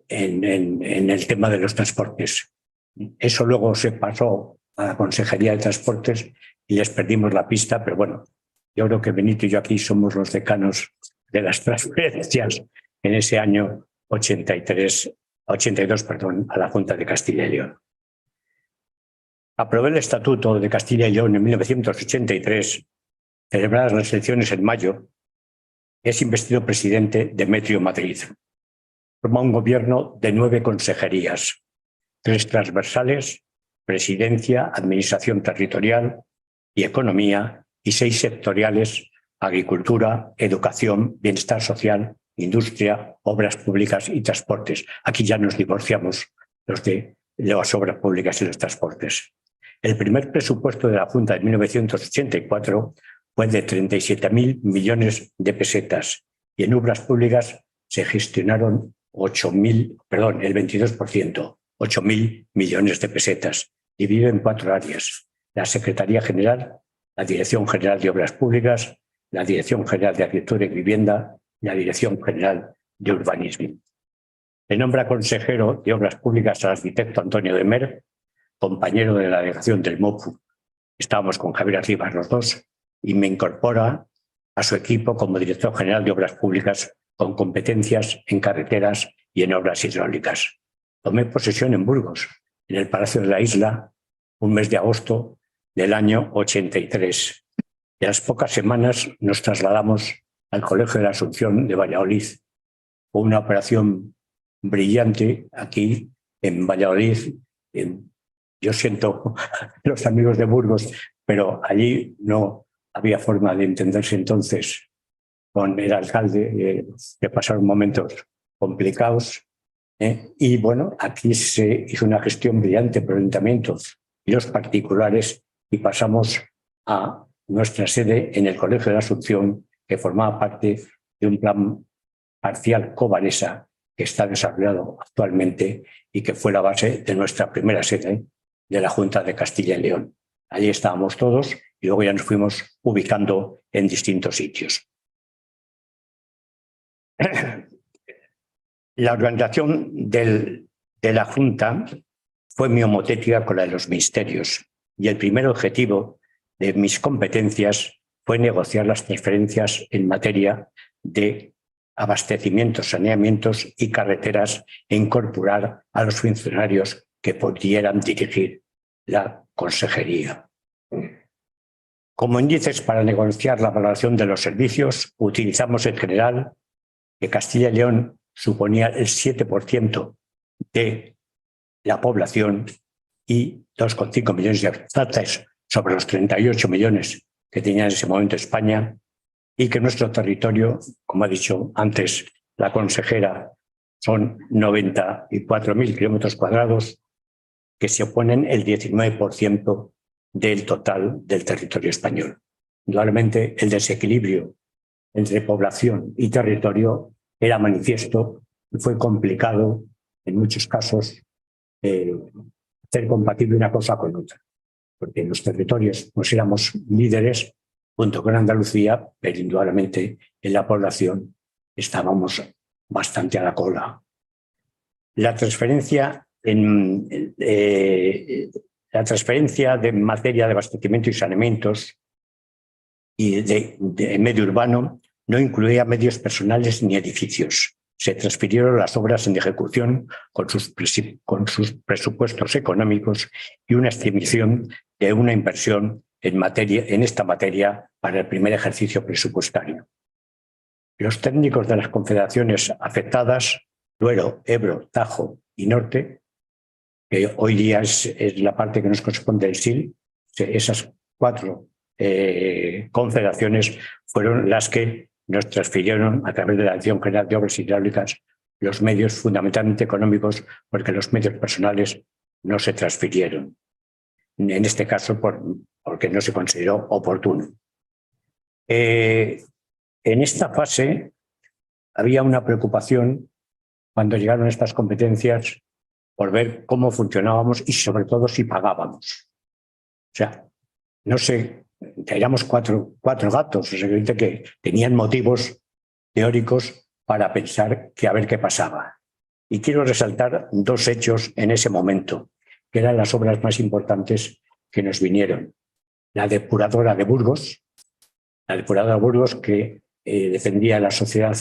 en el tema de los transportes. Eso luego se pasó a la Consejería de Transportes y les perdimos la pista, pero bueno, yo creo que Benito y yo aquí somos los decanos de las transferencias en ese año 82, a la Junta de Castilla y León. Aprobé el Estatuto de Castilla y León en 1983, celebradas las elecciones en mayo, es investido presidente Demetrio Madrid. Forma un gobierno de 9 consejerías, 3 transversales, presidencia, administración territorial y economía, y 6 sectoriales, agricultura, educación, bienestar social, industria, obras públicas y transportes. Aquí ya nos divorciamos los de las obras públicas y los transportes. El primer presupuesto de la Junta de 1984 fue de 37.000 millones de pesetas y en obras públicas se gestionaron el 22%, 8.000 millones de pesetas, dividido en 4 áreas: la Secretaría General, la Dirección General de Obras Públicas, la Dirección General de Arquitectura y Vivienda y la Dirección General de Urbanismo. Se nombra consejero de Obras Públicas al arquitecto Antonio de Mer, compañero de la delegación del MOPU. Estábamos con Javier Rivas los dos y me incorpora a su equipo como director general de Obras Públicas con competencias en carreteras y en obras hidráulicas. Tomé posesión en Burgos, en el Palacio de la Isla, un mes de agosto del año 83. Y a las pocas semanas nos trasladamos al Colegio de la Asunción de Valladolid. Fue una operación brillante aquí en Valladolid. Yo siento los amigos de Burgos, pero allí no había forma de entenderse entonces con el alcalde, que pasaron momentos complicados. Y bueno, aquí se hizo una gestión brillante por el ayuntamiento y los particulares, y pasamos a nuestra sede en el Colegio de la Asunción, que formaba parte de un plan parcial Covalesa que está desarrollado actualmente y que fue la base de nuestra primera sede de la Junta de Castilla y León. Allí estábamos todos y luego ya nos fuimos ubicando en distintos sitios. La organización de la Junta fue muy homotética con la de los ministerios, y el primer objetivo de mis competencias fue negociar las transferencias en materia de abastecimientos, saneamientos y carreteras e incorporar a los funcionarios que pudieran dirigir la consejería. Como índices para negociar la valoración de los servicios, utilizamos en general que Castilla y León suponía el 7% de la población y 2,5 millones de habitantes sobre los 38 millones que tenía en ese momento España, y que nuestro territorio, como ha dicho antes la consejera, son 94.000 kilómetros cuadrados, que se oponen el 19% del total del territorio español. Indudablemente, el desequilibrio entre población y territorio era manifiesto y fue complicado en muchos casos hacer compatible una cosa con otra, porque en los territorios pues éramos líderes junto con Andalucía, pero indudablemente en la población estábamos bastante a la cola. La transferencia de materia de abastecimiento y saneamientos y de medio urbano no incluía medios personales ni edificios. Se transfirieron las obras en ejecución con sus presupuestos económicos y una estimación de una inversión en esta materia para el primer ejercicio presupuestario. Los técnicos de las confederaciones afectadas, Duero, Ebro, Tajo y Norte, que hoy día es la parte que nos corresponde del SIL, esas 4 confederaciones fueron las que nos transfirieron a través de la Dirección General de Obras Hidráulicas los medios fundamentalmente económicos, porque los medios personales no se transfirieron. En este caso, porque no se consideró oportuno. En esta fase había una preocupación cuando llegaron estas competencias por ver cómo funcionábamos y sobre todo si pagábamos. O sea, no sé, éramos cuatro gatos, o sea, que tenían motivos teóricos para pensar que a ver qué pasaba. Y quiero resaltar 2 hechos en ese momento, que eran las obras más importantes que nos vinieron. La depuradora de Burgos, que defendía la sociedad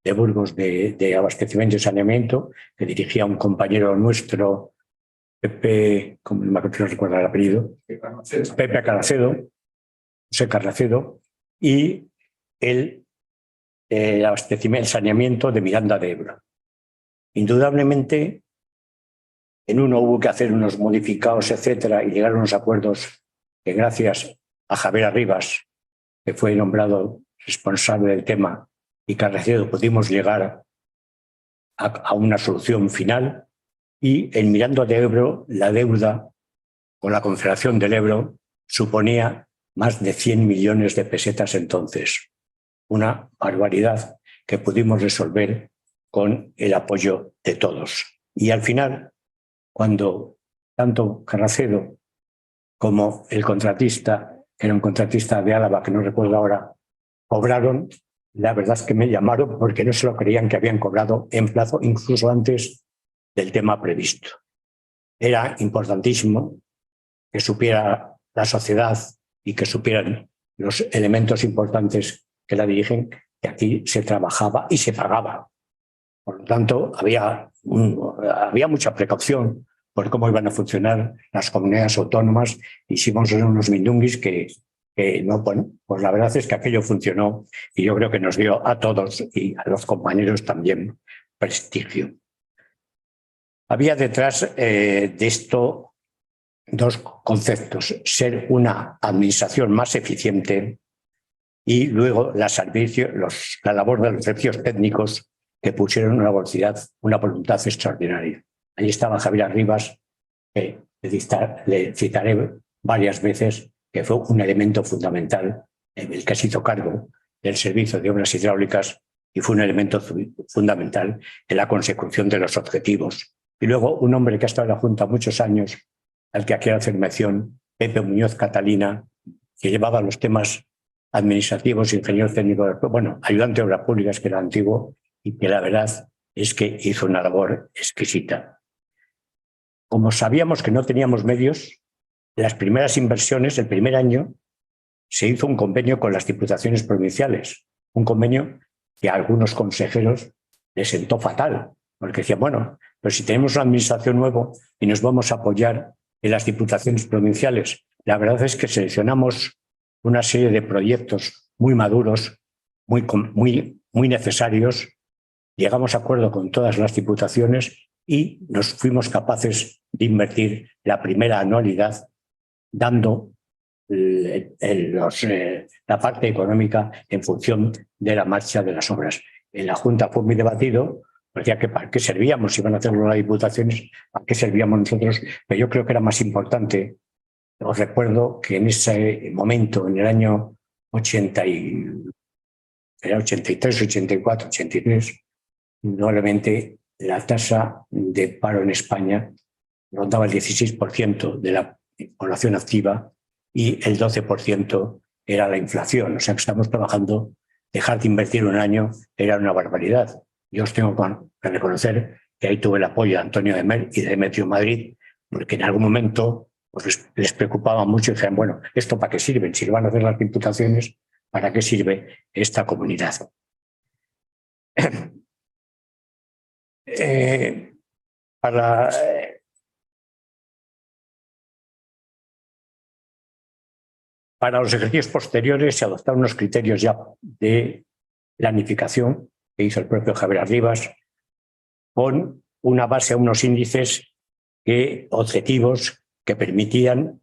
de Burgos de abastecimiento y saneamiento, que dirigía un compañero nuestro, Pepe, como no recuerdo el apellido, Pepe Carracedo, José Carracedo, y el saneamiento de Miranda de Ebro. Indudablemente, en uno hubo que hacer unos modificados, etcétera, y llegar a unos acuerdos que gracias a Javier Arribas, que fue nombrado responsable del tema, y Carracedo, pudimos llegar a una solución final. Y en Miranda de Ebro, la deuda con la Confederación del Ebro suponía más de 100 millones de pesetas entonces. Una barbaridad que pudimos resolver con el apoyo de todos. Y al final, cuando tanto Carracedo como el contratista, que era un contratista de Álava, que no recuerdo ahora, cobraron, la verdad es que me llamaron porque no se lo creían que habían cobrado en plazo, incluso antes del tema previsto. Era importantísimo que supiera la sociedad y que supieran los elementos importantes que la dirigen, que aquí se trabajaba y se pagaba. Por lo tanto, había mucha precaución por cómo iban a funcionar las comunidades autónomas, hicimos unos mindunguis que no, bueno, pues la verdad es que aquello funcionó y yo creo que nos dio a todos y a los compañeros también prestigio. Había detrás de esto dos conceptos: ser una administración más eficiente y luego la labor de los servicios técnicos que pusieron una voluntad extraordinaria. Allí estaba Javier Arribas, que le citaré varias veces, que fue un elemento fundamental en el que se hizo cargo del Servicio de Obras Hidráulicas y fue un elemento fundamental en la consecución de los objetivos. Y luego un hombre que ha estado en la Junta muchos años, al que quiero hacer mención, Pepe Muñoz Catalina, que llevaba los temas administrativos, ingeniero técnico, bueno, ayudante de obras públicas, que era antiguo, y que la verdad es que hizo una labor exquisita. Como sabíamos que no teníamos medios, las primeras inversiones, el primer año, se hizo un convenio con las diputaciones provinciales, un convenio que a algunos consejeros les sentó fatal, porque decían, bueno, pero si tenemos una administración nueva y nos vamos a apoyar en las diputaciones provinciales. La verdad es que seleccionamos una serie de proyectos muy maduros, muy necesarios. Llegamos a acuerdo con todas las diputaciones y nos fuimos capaces de invertir la primera anualidad dando la parte económica en función de la marcha de las obras. En la Junta fue muy debatido, decía que para qué servíamos, si iban a hacerlo las diputaciones, para qué servíamos nosotros, pero yo creo que era más importante. Os recuerdo que en ese momento, en el año 83, 84, 83, indudablemente la tasa de paro en España rondaba el 16% de la población activa y el 12% era la inflación. O sea que estamos trabajando, dejar de invertir un año era una barbaridad. Yo os tengo que reconocer que ahí tuve el apoyo de Antonio de Mel y de Demetrio Madrid, porque en algún momento pues, les preocupaba mucho y decían, bueno, ¿esto para qué sirven? Si lo van a hacer las diputaciones, ¿para qué sirve esta comunidad? Para los ejercicios posteriores se adoptaron unos criterios ya de planificación que hizo el propio Javier Arribas, con una base a unos índices objetivos que permitían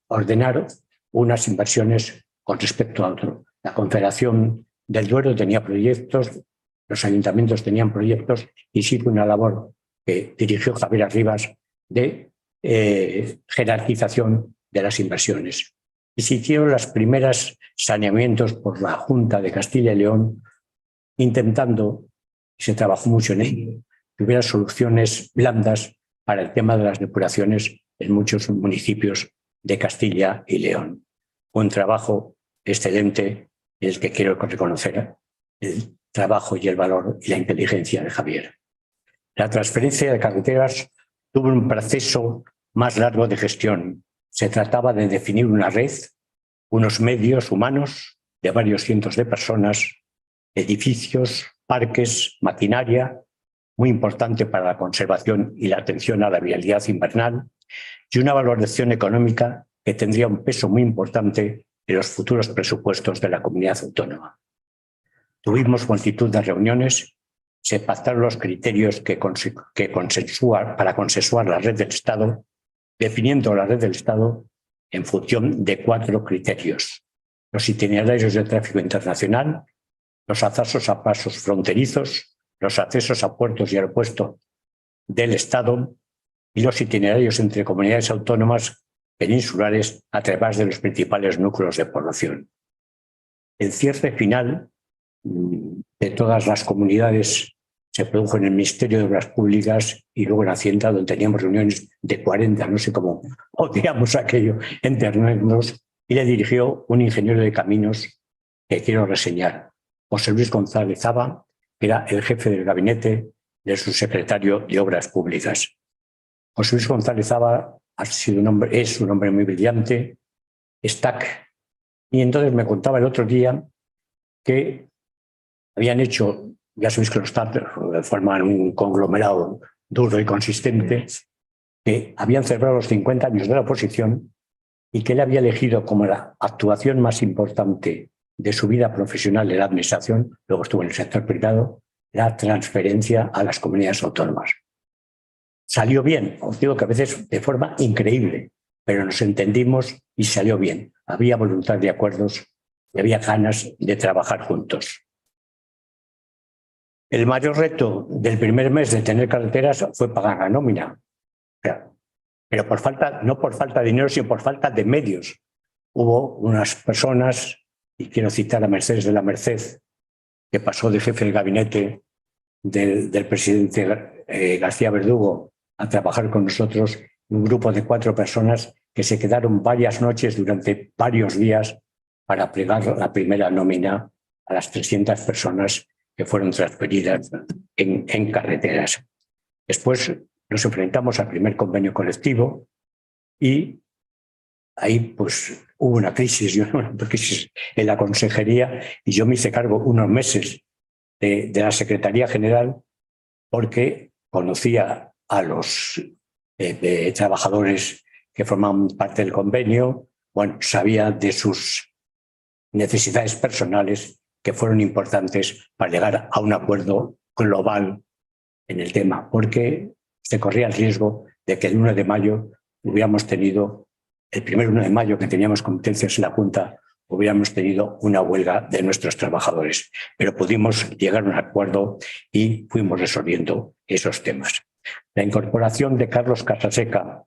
ordenar unas inversiones con respecto a otro. La Confederación del Duero tenía proyectos, los ayuntamientos tenían proyectos y sí fue una labor que dirigió Javier Arribas de jerarquización de las inversiones. Y se hicieron los primeros saneamientos por la Junta de Castilla y León, intentando, y se trabajó mucho en ello, que hubiera soluciones blandas para el tema de las depuraciones en muchos municipios de Castilla y León. Un trabajo excelente en el que quiero reconocer el trabajo y el valor y la inteligencia de Javier. La transferencia de carreteras tuvo un proceso más largo de gestión. Se trataba de definir una red, unos medios humanos de varios cientos de personas, edificios, parques, maquinaria, muy importante para la conservación y la atención a la vialidad invernal, y una valoración económica que tendría un peso muy importante en los futuros presupuestos de la comunidad autónoma. Tuvimos multitud de reuniones, se pactaron los criterios para consensuar la red del Estado, definiendo la red del Estado en función de 4 criterios: los itinerarios de tráfico internacional, los accesos a pasos fronterizos, los accesos a puertos y aeropuertos del Estado y los itinerarios entre comunidades autónomas peninsulares a través de los principales núcleos de población. El cierre final de todas las comunidades se produjo en el Ministerio de Obras Públicas y luego en Hacienda, donde teníamos reuniones de 40, no sé cómo odiamos aquello, entendernos, y le dirigió un ingeniero de caminos que quiero reseñar, José Luis González Zaba, que era el jefe del gabinete del subsecretario de Obras Públicas. José Luis González Zaba es un hombre muy brillante, y entonces me contaba el otro día que habían hecho, ya sabéis que los TAP forman un conglomerado duro y consistente, que habían celebrado los 50 años de la oposición y que él había elegido como la actuación más importante de su vida profesional en la administración, luego estuvo en el sector privado, la transferencia a las comunidades autónomas. Salió bien, os digo que a veces de forma increíble, pero nos entendimos y salió bien. Había voluntad de acuerdos y había ganas de trabajar juntos. El mayor reto del primer mes de tener carreteras fue pagar la nómina. O sea, pero no por falta de dinero, sino por falta de medios. Hubo unas personas, y quiero citar a Mercedes de la Merced, que pasó de jefe del gabinete del presidente García Verdugo a trabajar con nosotros, un grupo de 4 personas que se quedaron varias noches durante varios días para plegar la primera nómina a las 300 personas que fueron transferidas en carreteras. Después nos enfrentamos al primer convenio colectivo y ahí pues hubo una crisis en la consejería y yo me hice cargo unos meses de la Secretaría General porque conocía a los trabajadores que formaban parte del convenio, bueno, sabía de sus necesidades personales que fueron importantes para llegar a un acuerdo global en el tema, porque se corría el riesgo de que el 1 de mayo hubiéramos tenido, el primer 1 de mayo que teníamos competencias en la Junta, hubiéramos tenido una huelga de nuestros trabajadores. Pero pudimos llegar a un acuerdo y fuimos resolviendo esos temas. La incorporación de Carlos Casaseca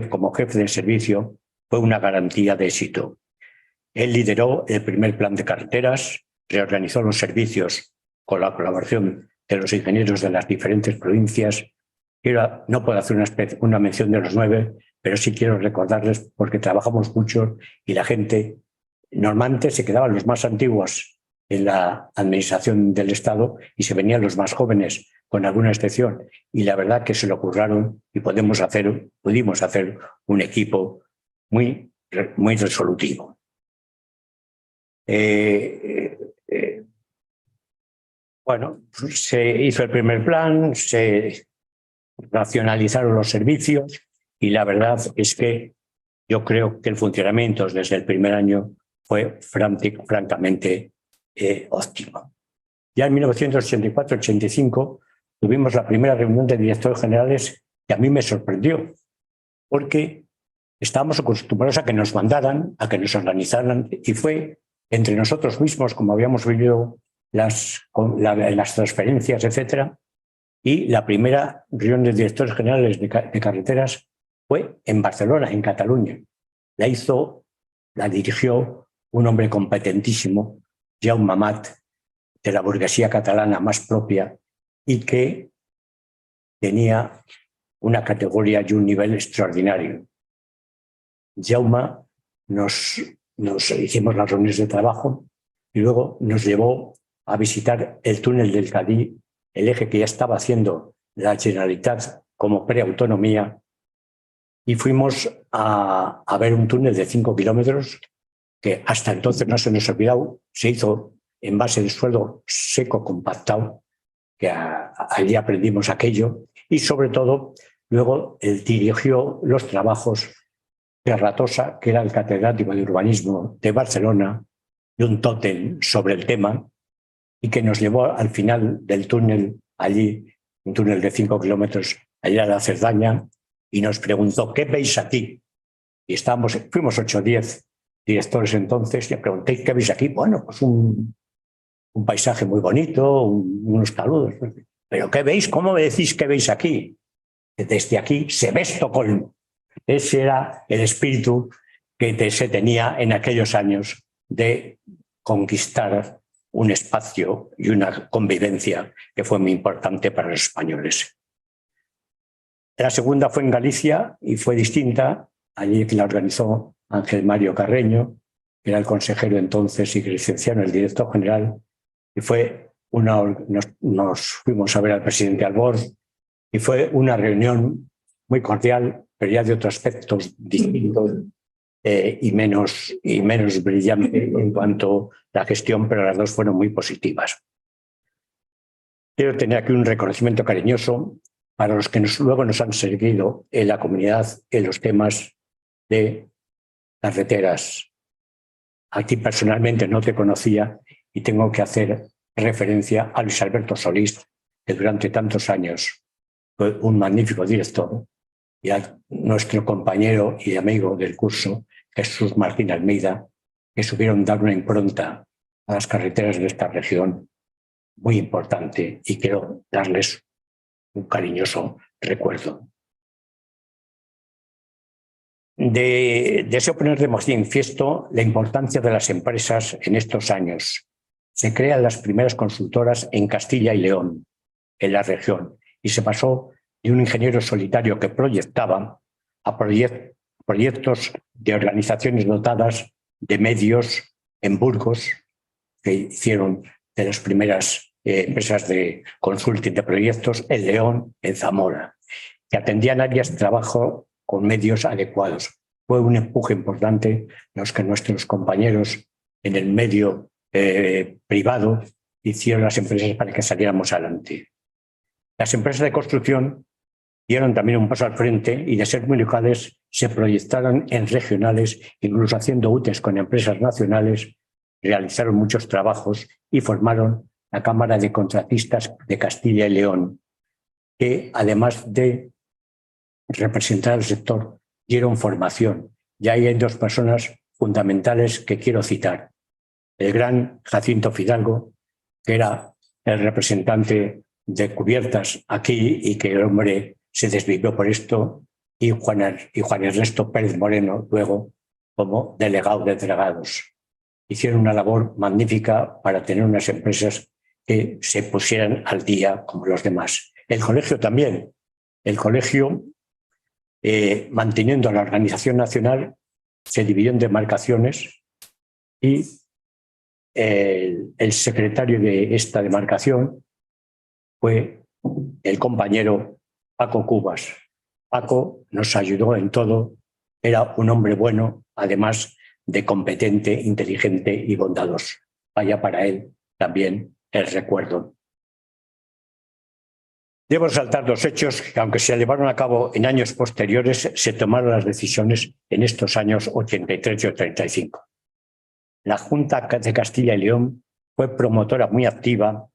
como jefe de servicio fue una garantía de éxito. Él lideró el primer plan de carreteras, reorganizó los servicios con la colaboración de los ingenieros de las diferentes provincias. No puedo hacer una mención de los 9, pero sí quiero recordarles porque trabajamos mucho y la gente normalmente se quedaban los más antiguos en la administración del Estado y se venían los más jóvenes, con alguna excepción. Y la verdad que se lo curraron y pudimos hacer un equipo muy resolutivo. Bueno, se hizo el primer plan, se racionalizaron los servicios y la verdad es que yo creo que el funcionamiento desde el primer año fue francamente óptimo. Ya en 1984-85 tuvimos la primera reunión de directores generales que a mí me sorprendió, porque estábamos acostumbrados a que nos mandaran, a que nos organizaran, y fue entre nosotros mismos, como habíamos vivido las transferencias, etcétera, y la primera reunión de directores generales de carreteras fue en Barcelona, en Cataluña. La dirigió un hombre competentísimo, Jaume Amat, de la burguesía catalana más propia y que tenía una categoría y un nivel extraordinario. Jaume nos hicimos las reuniones de trabajo y luego nos llevó a visitar el túnel del Cadí, el eje que ya estaba haciendo la Generalitat como preautonomía, y fuimos a ver un túnel de 5 kilómetros que hasta entonces no se nos olvidó, se hizo en base de suelo seco compactado, que allí aprendimos aquello, y sobre todo luego él dirigió los trabajos de Ratosa, que era el catedrático de urbanismo de Barcelona, y un tótem sobre el tema, y que nos llevó al final del túnel, allí, un túnel de 5 kilómetros, allá a la Cerdaña, y nos preguntó, ¿qué veis aquí? Y fuimos 8 o 10 directores entonces, y le pregunté, ¿qué veis aquí? Bueno, pues un paisaje muy bonito, unos taludes. ¿Pero qué veis? ¿Cómo me decís que veis aquí? Desde aquí se ve Estocolmo. Ese era el espíritu que se tenía en aquellos años de conquistar un espacio y una convivencia que fue muy importante para los españoles. La segunda fue en Galicia y fue distinta. Allí la organizó Ángel Mario Carreño, que era el consejero entonces y licenciado, el director general. Y nos fuimos a ver al presidente Albor y fue una reunión muy cordial, pero ya de otros aspectos distintos y menos brillante en cuanto a la gestión, pero las dos fueron muy positivas. Quiero tener aquí un reconocimiento cariñoso para los que luego nos han seguido en la comunidad en los temas de carreteras. A ti personalmente no te conocía y tengo que hacer referencia a Luis Alberto Solís, que durante tantos años fue un magnífico director, y a nuestro compañero y amigo del curso, Jesús Martín Almeida, que supieron dar una impronta a las carreteras de esta región muy importante, y quiero darles un cariñoso recuerdo. Deseo poner de manifiesto la importancia de las empresas en estos años. Se crean las primeras consultoras en Castilla y León, en la región, y se pasó de un ingeniero solitario que proyectaba a proyectos de organizaciones dotadas de medios en Burgos, que hicieron de las primeras empresas de consulting de proyectos, en León, en Zamora, que atendían áreas de trabajo con medios adecuados. Fue un empuje importante los que nuestros compañeros en el medio privado hicieron las empresas para que saliéramos adelante. Las empresas de construcción dieron también un paso al frente y, de ser muy locales, se proyectaron en regionales, incluso haciendo UTEs con empresas nacionales, realizaron muchos trabajos y formaron la Cámara de Contratistas de Castilla y León, que además de representar al sector, dieron formación. Y ahí hay dos personas fundamentales que quiero citar. El gran Jacinto Fidalgo, que era el representante de cubiertas aquí y que el hombre se desvivió por esto, y Juan Ernesto Pérez Moreno, luego como delegado de delegados. Hicieron una labor magnífica para tener unas empresas que se pusieran al día como los demás. El colegio también. El colegio, manteniendo la organización nacional, se dividió en demarcaciones y el secretario de esta demarcación fue el compañero Paco Cubas. Paco nos ayudó en todo, era un hombre bueno, además de competente, inteligente y bondadoso. Vaya para él también el recuerdo. Debo resaltar dos hechos que, aunque se llevaron a cabo en años posteriores, se tomaron las decisiones en estos años 83 y 85. La Junta de Castilla y León fue promotora muy activa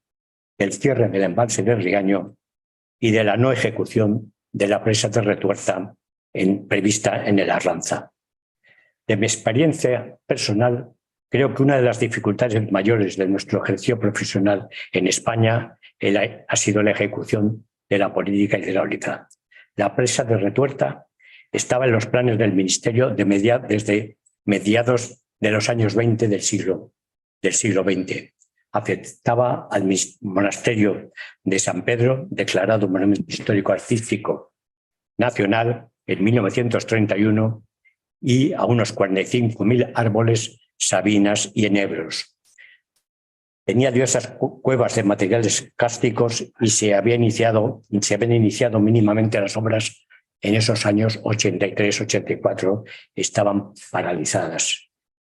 del cierre del embalse de Riaño y de la no ejecución de la presa de Retuerta prevista en el Arlanza. De mi experiencia personal, creo que una de las dificultades mayores de nuestro ejercicio profesional en España ha sido la ejecución de la política hidráulica. La presa de Retuerta estaba en los planes del Ministerio desde mediados de los años 20 del siglo XX. Afectaba al monasterio de San Pedro, declarado Monumento Histórico Artístico Nacional en 1931, y a unos 45.000 árboles, sabinas y enebros. Tenía diversas cuevas de materiales cársticos y se habían iniciado mínimamente las obras en esos años 83-84, estaban paralizadas.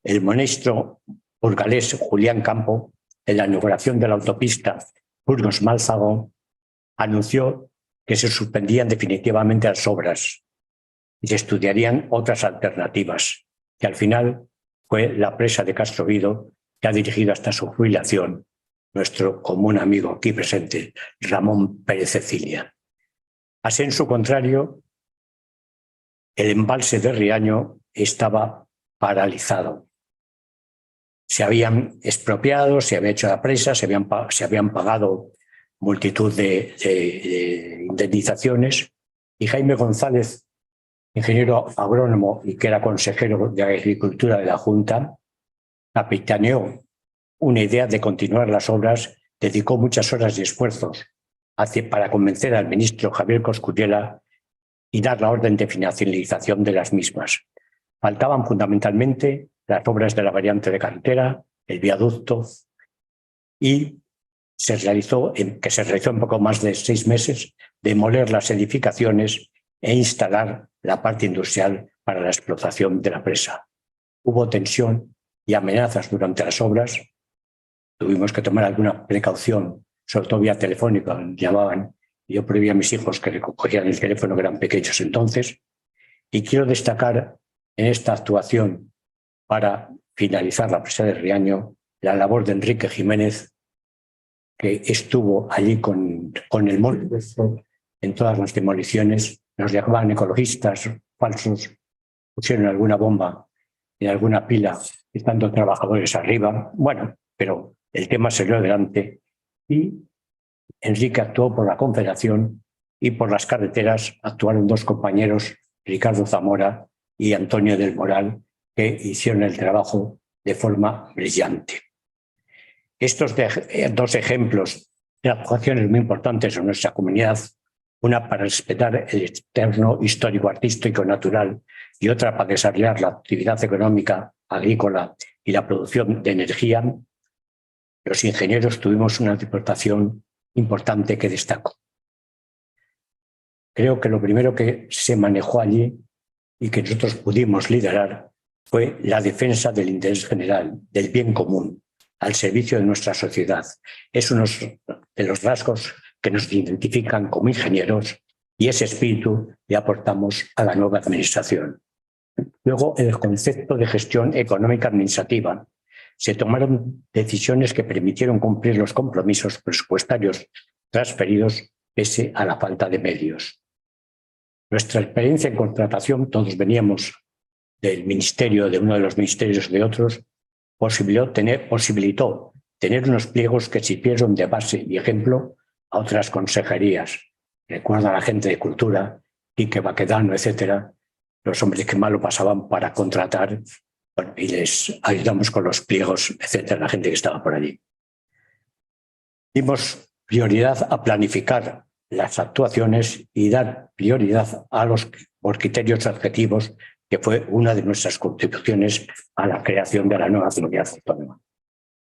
El ministro burgalés Julián Campo, en la inauguración de la autopista Burgos-Málzago, anunció que se suspendían definitivamente las obras y se estudiarían otras alternativas, que al final fue la presa de Castrovido, que ha dirigido hasta su jubilación nuestro común amigo aquí presente, Ramón Pérez Cecilia. Así, en su contrario, el embalse de Riaño estaba paralizado. Se habían expropiado, se había hecho la presa, se habían pagado multitud de indemnizaciones, y Jaime González, ingeniero agrónomo y que era consejero de Agricultura de la Junta, capitaneó una idea de continuar las obras, dedicó muchas horas y esfuerzos para convencer al ministro Javier Cosculluela y dar la orden de finalización de las mismas. Faltaban fundamentalmente las obras de la variante de carretera, el viaducto, y se realizó en poco más de 6 meses, demoler las edificaciones e instalar la parte industrial para la explotación de la presa. Hubo tensión y amenazas durante las obras. Tuvimos que tomar alguna precaución, sobre todo vía telefónica, llamaban, Yo prohibí a mis hijos que recogieran el teléfono, que eran pequeños entonces, y quiero destacar en esta actuación, para finalizar la presa de Riaño, la labor de Enrique Jiménez, que estuvo allí con el móvil en todas las demoliciones. Nos llamaban ecologistas falsos, pusieron alguna bomba en alguna pila, estando trabajadores arriba. Bueno, pero el tema salió adelante y Enrique actuó por la Confederación y por las carreteras actuaron dos compañeros, Ricardo Zamora y Antonio del Moral, que hicieron el trabajo de forma brillante. Estos dos ejemplos de actuaciones muy importantes en nuestra comunidad, una para respetar el externo histórico, artístico, natural, y otra para desarrollar la actividad económica, agrícola y la producción de energía, los ingenieros tuvimos una aportación importante que destaco. Creo que lo primero que se manejó allí y que nosotros pudimos liderar fue la defensa del interés general, del bien común, al servicio de nuestra sociedad. Es uno de los rasgos que nos identifican como ingenieros y ese espíritu le aportamos a la nueva administración. Luego, el concepto de gestión económica administrativa. Se tomaron decisiones que permitieron cumplir los compromisos presupuestarios transferidos pese a la falta de medios. Nuestra experiencia en contratación, todos veníamos del ministerio, de uno de los ministerios de otros, posibilitó tener unos pliegos que sirvieron de base y ejemplo a otras consejerías. Recuerda a la gente de Cultura, Quique Baquedano, etcétera, los hombres que mal lo pasaban para contratar, bueno, y les ayudamos con los pliegos, etcétera, la gente que estaba por allí. Dimos prioridad a planificar las actuaciones y dar prioridad a los por criterios objetivos, que fue una de nuestras contribuciones a la creación de la nueva comunidad autónoma.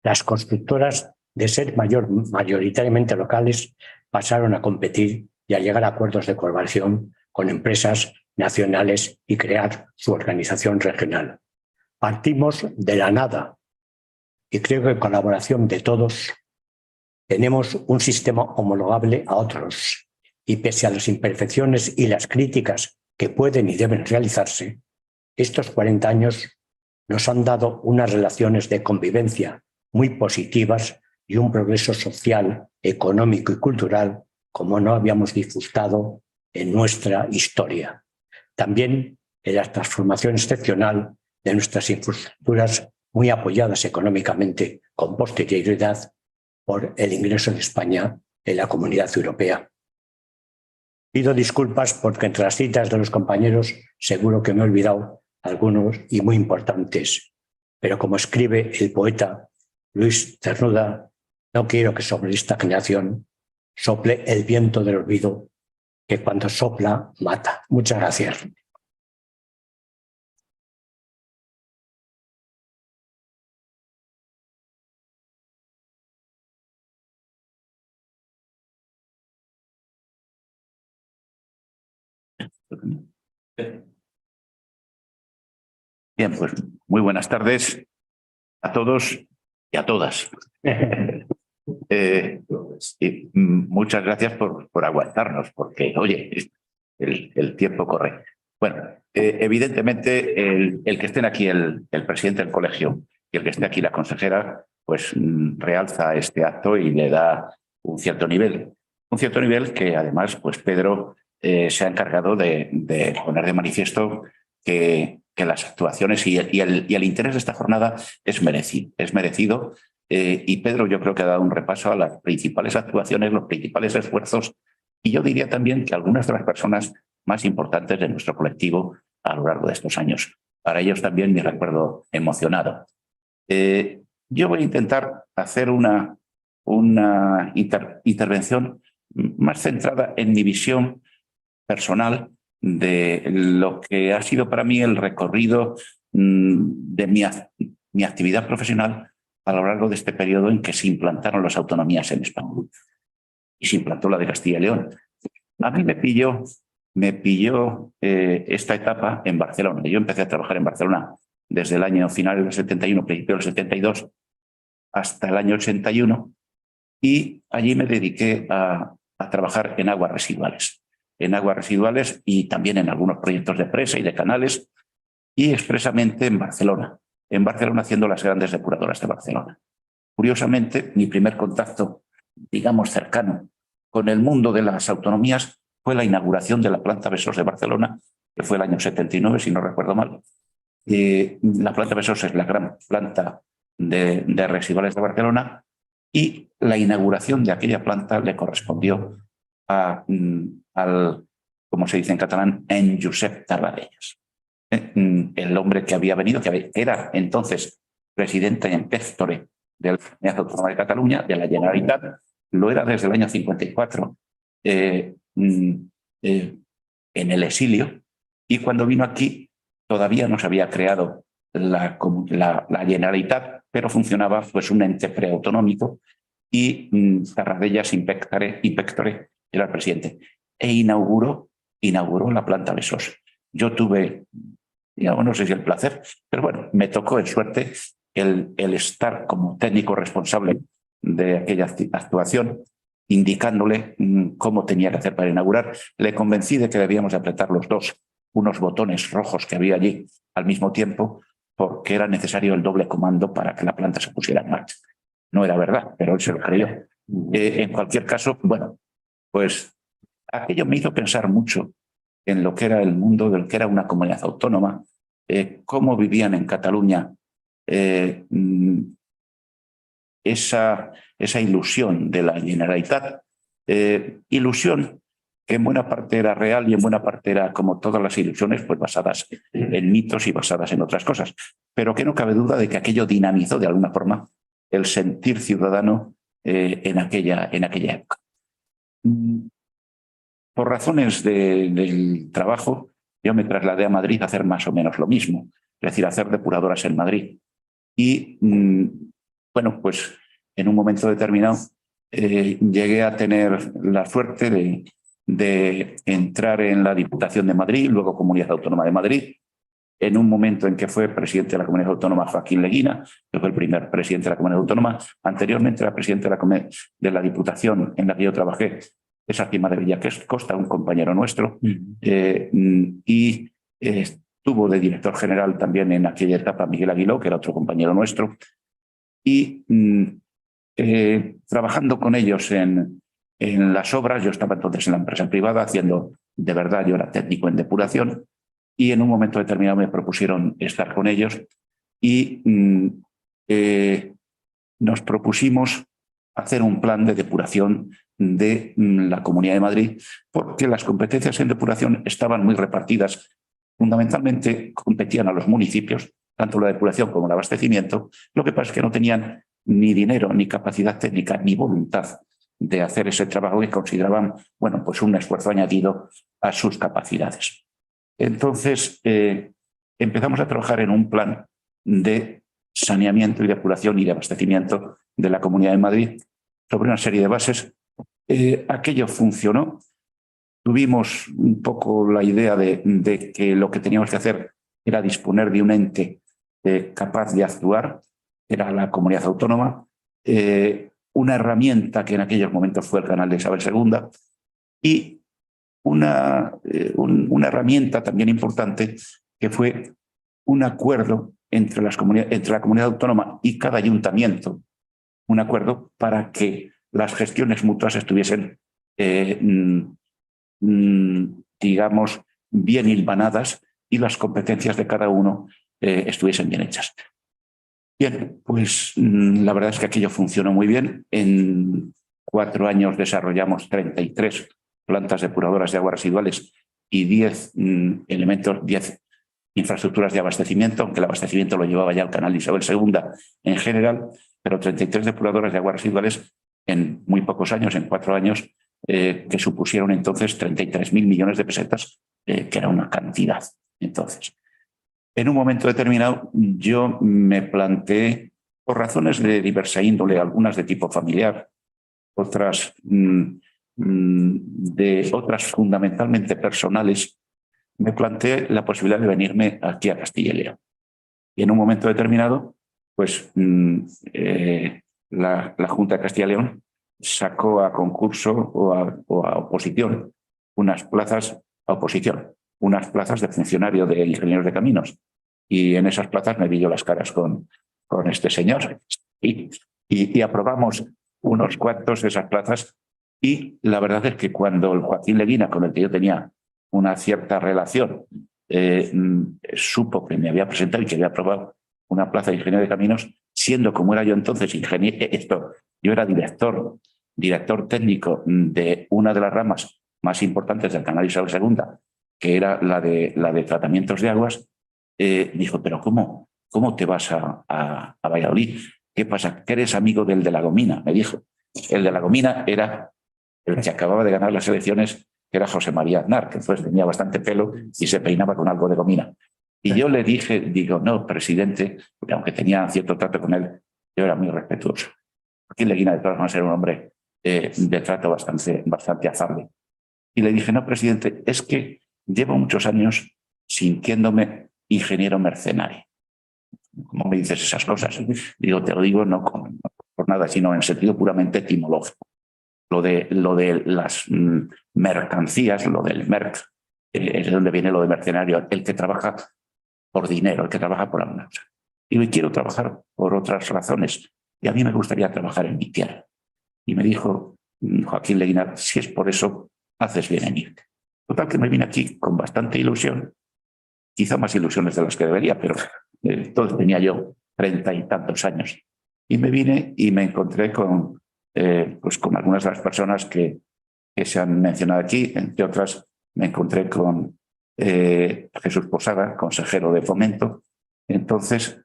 Las constructoras, de ser mayoritariamente locales, pasaron a competir y a llegar a acuerdos de colaboración con empresas nacionales y crear su organización regional. Partimos de la nada y creo que en colaboración de todos tenemos un sistema homologable a otros y pese a las imperfecciones y las críticas que pueden y deben realizarse, estos 40 años nos han dado unas relaciones de convivencia muy positivas y un progreso social, económico y cultural como no habíamos disfrutado en nuestra historia. También en la transformación excepcional de nuestras infraestructuras muy apoyadas económicamente con posterioridad por el ingreso de España en la Comunidad Europea. Pido disculpas porque entre las citas de los compañeros seguro que me he olvidado algunos y muy importantes, pero como escribe el poeta Luis Cernuda, no quiero que sobre esta generación sople el viento del olvido, que cuando sopla mata. Muchas gracias. Bien, pues muy buenas tardes a todos y a todas. Y muchas gracias por aguantarnos, porque, oye, el tiempo corre. Bueno, evidentemente el que estén aquí el presidente del colegio y el que esté aquí la consejera, pues realza este acto y le da un cierto nivel. Un cierto nivel que además, pues Pedro se ha encargado de poner de manifiesto que las actuaciones y el interés de esta jornada es merecido. Y Pedro yo creo que ha dado un repaso a las principales actuaciones, los principales esfuerzos y yo diría también que algunas de las personas más importantes de nuestro colectivo a lo largo de estos años. Para ellos también mi recuerdo emocionado. Yo voy a intentar hacer una intervención más centrada en mi visión personal de lo que ha sido para mí el recorrido de mi actividad profesional a lo largo de este periodo en que se implantaron las autonomías en España y se implantó la de Castilla y León. A mí me pilló esta etapa en Barcelona. Yo empecé a trabajar en Barcelona desde el año final del 71, principio del 72, hasta el año 81, y allí me dediqué a a trabajar en aguas residuales. En aguas residuales y también en algunos proyectos de presa y de canales, y expresamente en Barcelona haciendo las grandes depuradoras de Barcelona. Curiosamente, mi primer contacto, digamos, cercano con el mundo de las autonomías fue la inauguración de la planta Besós de Barcelona, que fue el año 79, si no recuerdo mal. La planta Besós es la gran planta de residuales de Barcelona, y la inauguración de aquella planta le correspondió al, como se dice en catalán, en Josep Tarradellas, el hombre que había venido, que era entonces presidente en pectore de la Comunidad Autónoma de Cataluña, de la Generalitat, lo era desde el año 54 en el exilio, y cuando vino aquí todavía no se había creado la Generalitat, pero funcionaba pues un ente preautonómico, y Tarradellas in pectore era el presidente, e inauguró la planta Besós. Yo tuve, digamos, no sé si el placer, pero bueno, me tocó en suerte el estar como técnico responsable de aquella actuación, indicándole cómo tenía que hacer para inaugurar. Le convencí de que debíamos apretar unos botones rojos que había allí al mismo tiempo, porque era necesario el doble comando para que la planta se pusiera en marcha. No era verdad, pero él se lo creyó. En cualquier caso, bueno, pues aquello me hizo pensar mucho en lo que era el mundo, de lo que era una comunidad autónoma, cómo vivían en Cataluña esa ilusión de la Generalitat, ilusión que en buena parte era real y en buena parte era, como todas las ilusiones, pues basadas en mitos y basadas en otras cosas, pero que no cabe duda de que aquello dinamizó de alguna forma el sentir ciudadano en aquella época. Por razones del trabajo, yo me trasladé a Madrid a hacer más o menos lo mismo, es decir, a hacer depuradoras en Madrid. Y bueno, pues en un momento determinado llegué a tener la suerte de entrar en la Diputación de Madrid, luego Comunidad Autónoma de Madrid, en un momento en que fue presidente de la Comunidad Autónoma Joaquín Leguina, que fue el primer presidente de la Comunidad Autónoma. Anteriormente era presidente de la Diputación en la que yo trabajé, esa cima de Villacosta, un compañero nuestro, y estuvo de director general también en aquella etapa Miguel Aguiló, que era otro compañero nuestro, y trabajando con ellos en las obras. Yo estaba entonces en la empresa privada haciendo, de verdad, yo era técnico en depuración, y en un momento determinado me propusieron estar con ellos, y nos propusimos hacer un plan de depuración de la Comunidad de Madrid, porque las competencias en depuración estaban muy repartidas. Fundamentalmente competían a los municipios, tanto la depuración como el abastecimiento. Lo que pasa es que no tenían ni dinero, ni capacidad técnica, ni voluntad de hacer ese trabajo, que consideraban, bueno, pues un esfuerzo añadido a sus capacidades. Entonces empezamos a trabajar en un plan de saneamiento y depuración y de abastecimiento de la Comunidad de Madrid sobre una serie de bases. Aquello funcionó. Tuvimos un poco la idea de que lo que teníamos que hacer era disponer de un ente capaz de actuar, era la Comunidad Autónoma, una herramienta que en aquellos momentos fue el canal de Isabel II, y una herramienta también importante que fue un acuerdo entre la Comunidad Autónoma y cada ayuntamiento, un acuerdo para que las gestiones mutuas estuviesen, digamos, bien hilvanadas, y las competencias de cada uno estuviesen bien hechas. Bien, pues la verdad es que aquello funcionó muy bien. En 4 años desarrollamos 33 plantas depuradoras de aguas residuales y 10 infraestructuras de abastecimiento, aunque el abastecimiento lo llevaba ya el canal de Isabel II en general, pero 33 depuradoras de aguas residuales en muy pocos años, en 4 años, que supusieron entonces 33.000 millones de pesetas, que era una cantidad. Entonces, en un momento determinado, yo me planteé, por razones de diversa índole, algunas de tipo familiar, otras fundamentalmente personales, me planteé la posibilidad de venirme aquí a Castilla y León. Y en un momento determinado, pues la Junta de Castilla y León sacó a concurso o a oposición unas plazas de funcionario de ingenieros de caminos. Y en esas plazas me vi yo las caras con este señor. Y aprobamos unos cuantos de esas plazas. Y la verdad es que cuando el Joaquín Leguina, con el que yo tenía una cierta relación, supo que me había presentado y que había aprobado una plaza de ingeniero de caminos, siendo como era yo entonces ingeniero, yo era director técnico de una de las ramas más importantes del Canal Isabel II, que era la de tratamientos de aguas. Dijo, pero ¿cómo te vas a Valladolid? ¿Qué pasa? ¿Que eres amigo del de la Gomina? Me dijo. El de la Gomina era el que acababa de ganar las elecciones, que era José María Aznar, que entonces tenía bastante pelo y se peinaba con algo de gomina. Y yo le dije, digo, no, presidente, porque aunque tenía cierto trato con él, yo era muy respetuoso. Joaquín Leguina, de todas maneras, era un hombre de trato bastante afable. Y le dije, no, presidente, es que llevo muchos años sintiéndome ingeniero mercenario. ¿Cómo me dices esas cosas? Digo, te lo digo no por nada, sino en sentido puramente etimológico. Lo de las mercancías, lo del merc, es de donde viene lo de mercenario, el que trabaja por dinero, el que trabaja por alguna cosa. Y quiero trabajar por otras razones. Y a mí me gustaría trabajar en mi tierra. Y me dijo Joaquín Leguina, si es por eso, haces bien en irte. Total que me vine aquí con bastante ilusión, quizá más ilusiones de las que debería, pero entonces tenía yo 30 y tantos años. Y me vine y me encontré con algunas de las personas que se han mencionado aquí, entre otras me encontré con Jesús Posada, consejero de Fomento. Entonces,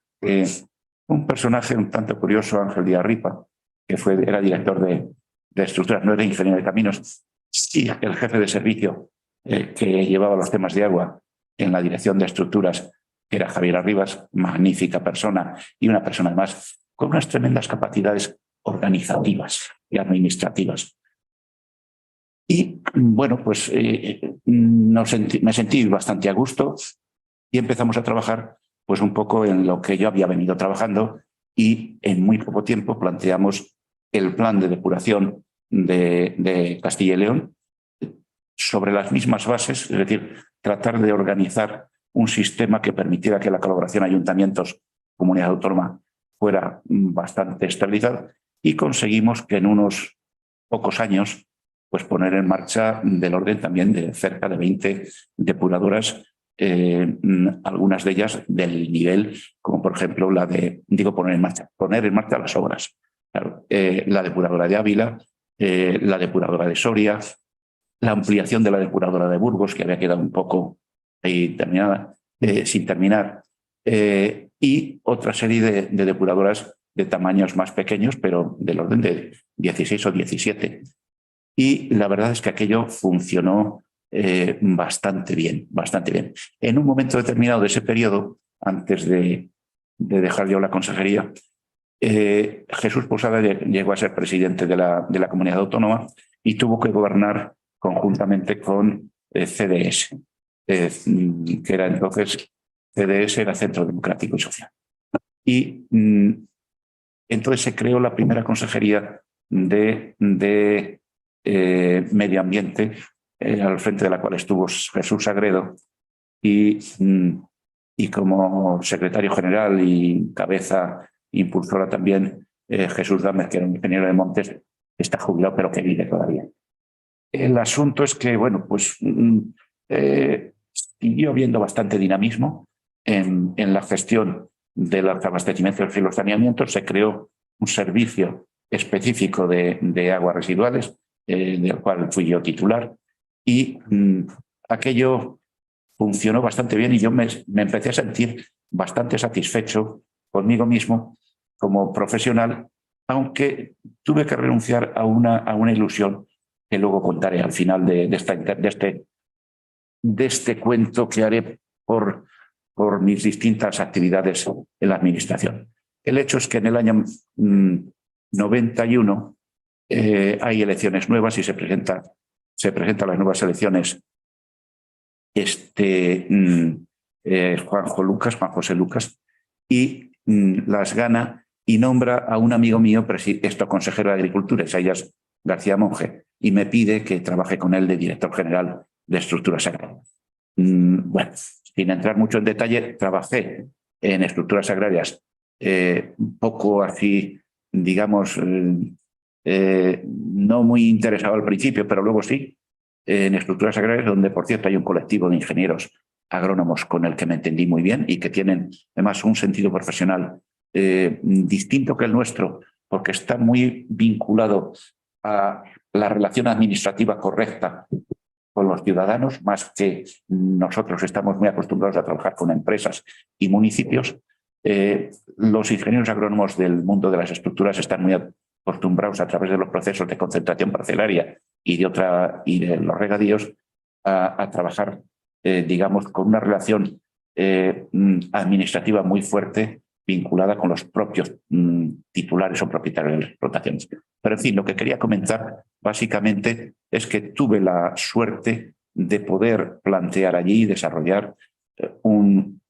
un personaje un tanto curioso, Ángel Díaz Ripa, que era director de estructuras, no era ingeniero de caminos, sí el jefe de servicio que llevaba los temas de agua en la dirección de estructuras, que era Javier Arribas, magnífica persona y una persona además con unas tremendas capacidades organizativas y administrativas. Y bueno, pues me sentí bastante a gusto y empezamos a trabajar pues un poco en lo que yo había venido trabajando y en muy poco tiempo planteamos el plan de depuración de Castilla y León sobre las mismas bases, es decir, tratar de organizar un sistema que permitiera que la colaboración ayuntamientos, comunidad autónoma, fuera bastante estabilizada y conseguimos que en unos pocos años pues poner en marcha del orden también de cerca de 20 depuradoras, algunas de ellas del nivel, como por ejemplo la de, poner en marcha las obras. Claro, la depuradora de Ávila, la depuradora de Soria, la ampliación de la depuradora de Burgos, que había quedado un poco ahí terminada, sin terminar, y otra serie de depuradoras de tamaños más pequeños, pero del orden de 16 o 17. Y la verdad es que aquello funcionó bastante bien, bastante bien. En un momento determinado de ese periodo, antes de dejar yo la consejería, Jesús Posada llegó a ser presidente de la comunidad autónoma y tuvo que gobernar conjuntamente con CDS, que era entonces, CDS era Centro Democrático y Social. Y entonces se creó la primera consejería de Medio Ambiente, al frente de la cual estuvo Jesús Sagredo, y como secretario general y cabeza impulsora también Jesús Dámez, que era un ingeniero de montes, está jubilado pero que vive todavía. El asunto es que, bueno, pues siguió habiendo bastante dinamismo en la gestión del abastecimiento y los saneamientos. Se creó un servicio específico de aguas residuales, del cual fui yo titular, y aquello funcionó bastante bien y yo me empecé a sentir bastante satisfecho conmigo mismo como profesional, aunque tuve que renunciar a una ilusión que luego contaré al final de este cuento que haré por mis distintas actividades en la administración. El hecho es que en el año 91 hay elecciones nuevas y se presentan las nuevas elecciones Juan José Lucas, y las gana y nombra a un amigo mío, consejero de Agricultura, Isaías García Monge, y me pide que trabaje con él de director general de estructuras agrarias. Bueno, sin entrar mucho en detalle, trabajé en estructuras agrarias un poco así, digamos, no muy interesado al principio, pero luego sí, en estructuras agrarias, donde por cierto hay un colectivo de ingenieros agrónomos con el que me entendí muy bien y que tienen además un sentido profesional distinto que el nuestro, porque está muy vinculado a la relación administrativa correcta con los ciudadanos, más que nosotros estamos muy acostumbrados a trabajar con empresas y municipios. Los ingenieros agrónomos del mundo de las estructuras están muy acostumbrados a través de los procesos de concentración parcelaria y de los regadíos a trabajar, digamos, con una relación administrativa muy fuerte vinculada con los propios titulares o propietarios de las explotaciones. Pero, en fin, lo que quería comentar básicamente es que tuve la suerte de poder plantear allí y desarrollar un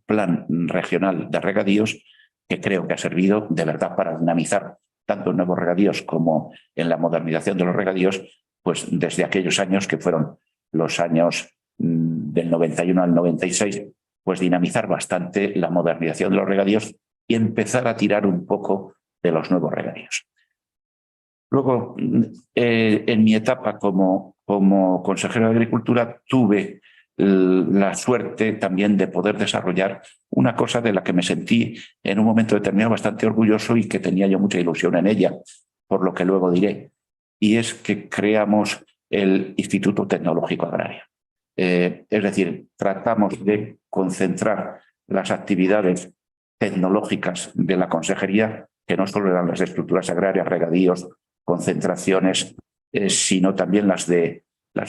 plan regional de regadíos que creo que ha servido de verdad para dinamizar tanto en nuevos regadíos como en la modernización de los regadíos, pues desde aquellos años que fueron los años del 91 al 96, pues dinamizar bastante la modernización de los regadíos y empezar a tirar un poco de los nuevos regadíos. Luego, en mi etapa como consejero de Agricultura, tuve la suerte también de poder desarrollar una cosa de la que me sentí en un momento determinado bastante orgulloso y que tenía yo mucha ilusión en ella, por lo que luego diré, y es que creamos el Instituto Tecnológico Agrario. Es decir, tratamos de concentrar las actividades tecnológicas de la consejería, que no solo eran las estructuras agrarias, regadíos, concentraciones, sino también las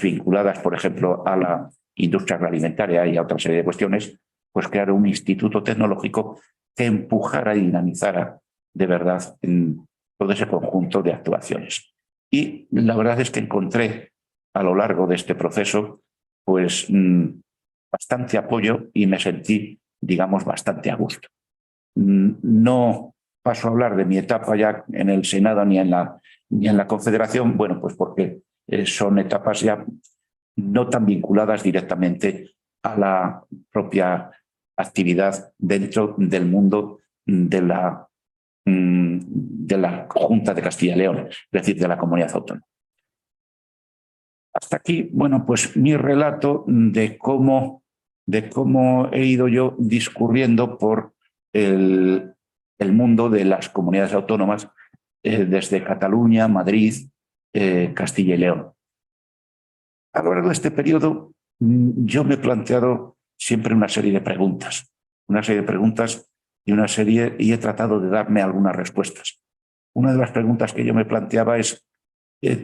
vinculadas, por ejemplo, a la industria agroalimentaria y a otra serie de cuestiones, pues crear un instituto tecnológico que empujara y dinamizara de verdad en todo ese conjunto de actuaciones. Y la verdad es que encontré a lo largo de este proceso pues bastante apoyo y me sentí, digamos, bastante a gusto. No paso a hablar de mi etapa ya en el Senado ni en la Confederación, bueno, pues porque son etapas ya no tan vinculadas directamente a la propia actividad dentro del mundo de la Junta de Castilla y León, es decir, de la comunidad autónoma. Hasta aquí, bueno, pues mi relato de cómo he ido yo discurriendo por el mundo de las comunidades autónomas desde Cataluña, Madrid, Castilla y León. A lo largo de este periodo yo me he planteado siempre una serie de preguntas y he tratado de darme algunas respuestas. Una de las preguntas que yo me planteaba es,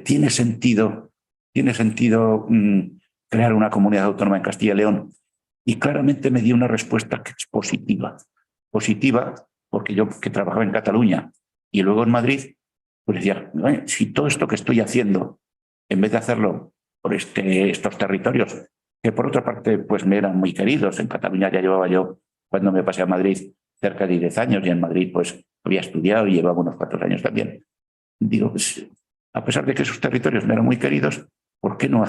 ¿tiene sentido crear una comunidad autónoma en Castilla y León? Y claramente me dio una respuesta que es positiva. Positiva porque yo, que trabajaba en Cataluña y luego en Madrid, pues decía, si todo esto que estoy haciendo, en vez de hacerlo por estos territorios, que por otra parte pues me eran muy queridos, en Cataluña ya llevaba yo, cuando me pasé a Madrid, cerca de 10 años, y en Madrid pues había estudiado y llevaba unos 4 años también. Digo, pues, a pesar de que esos territorios me eran muy queridos, ¿por qué no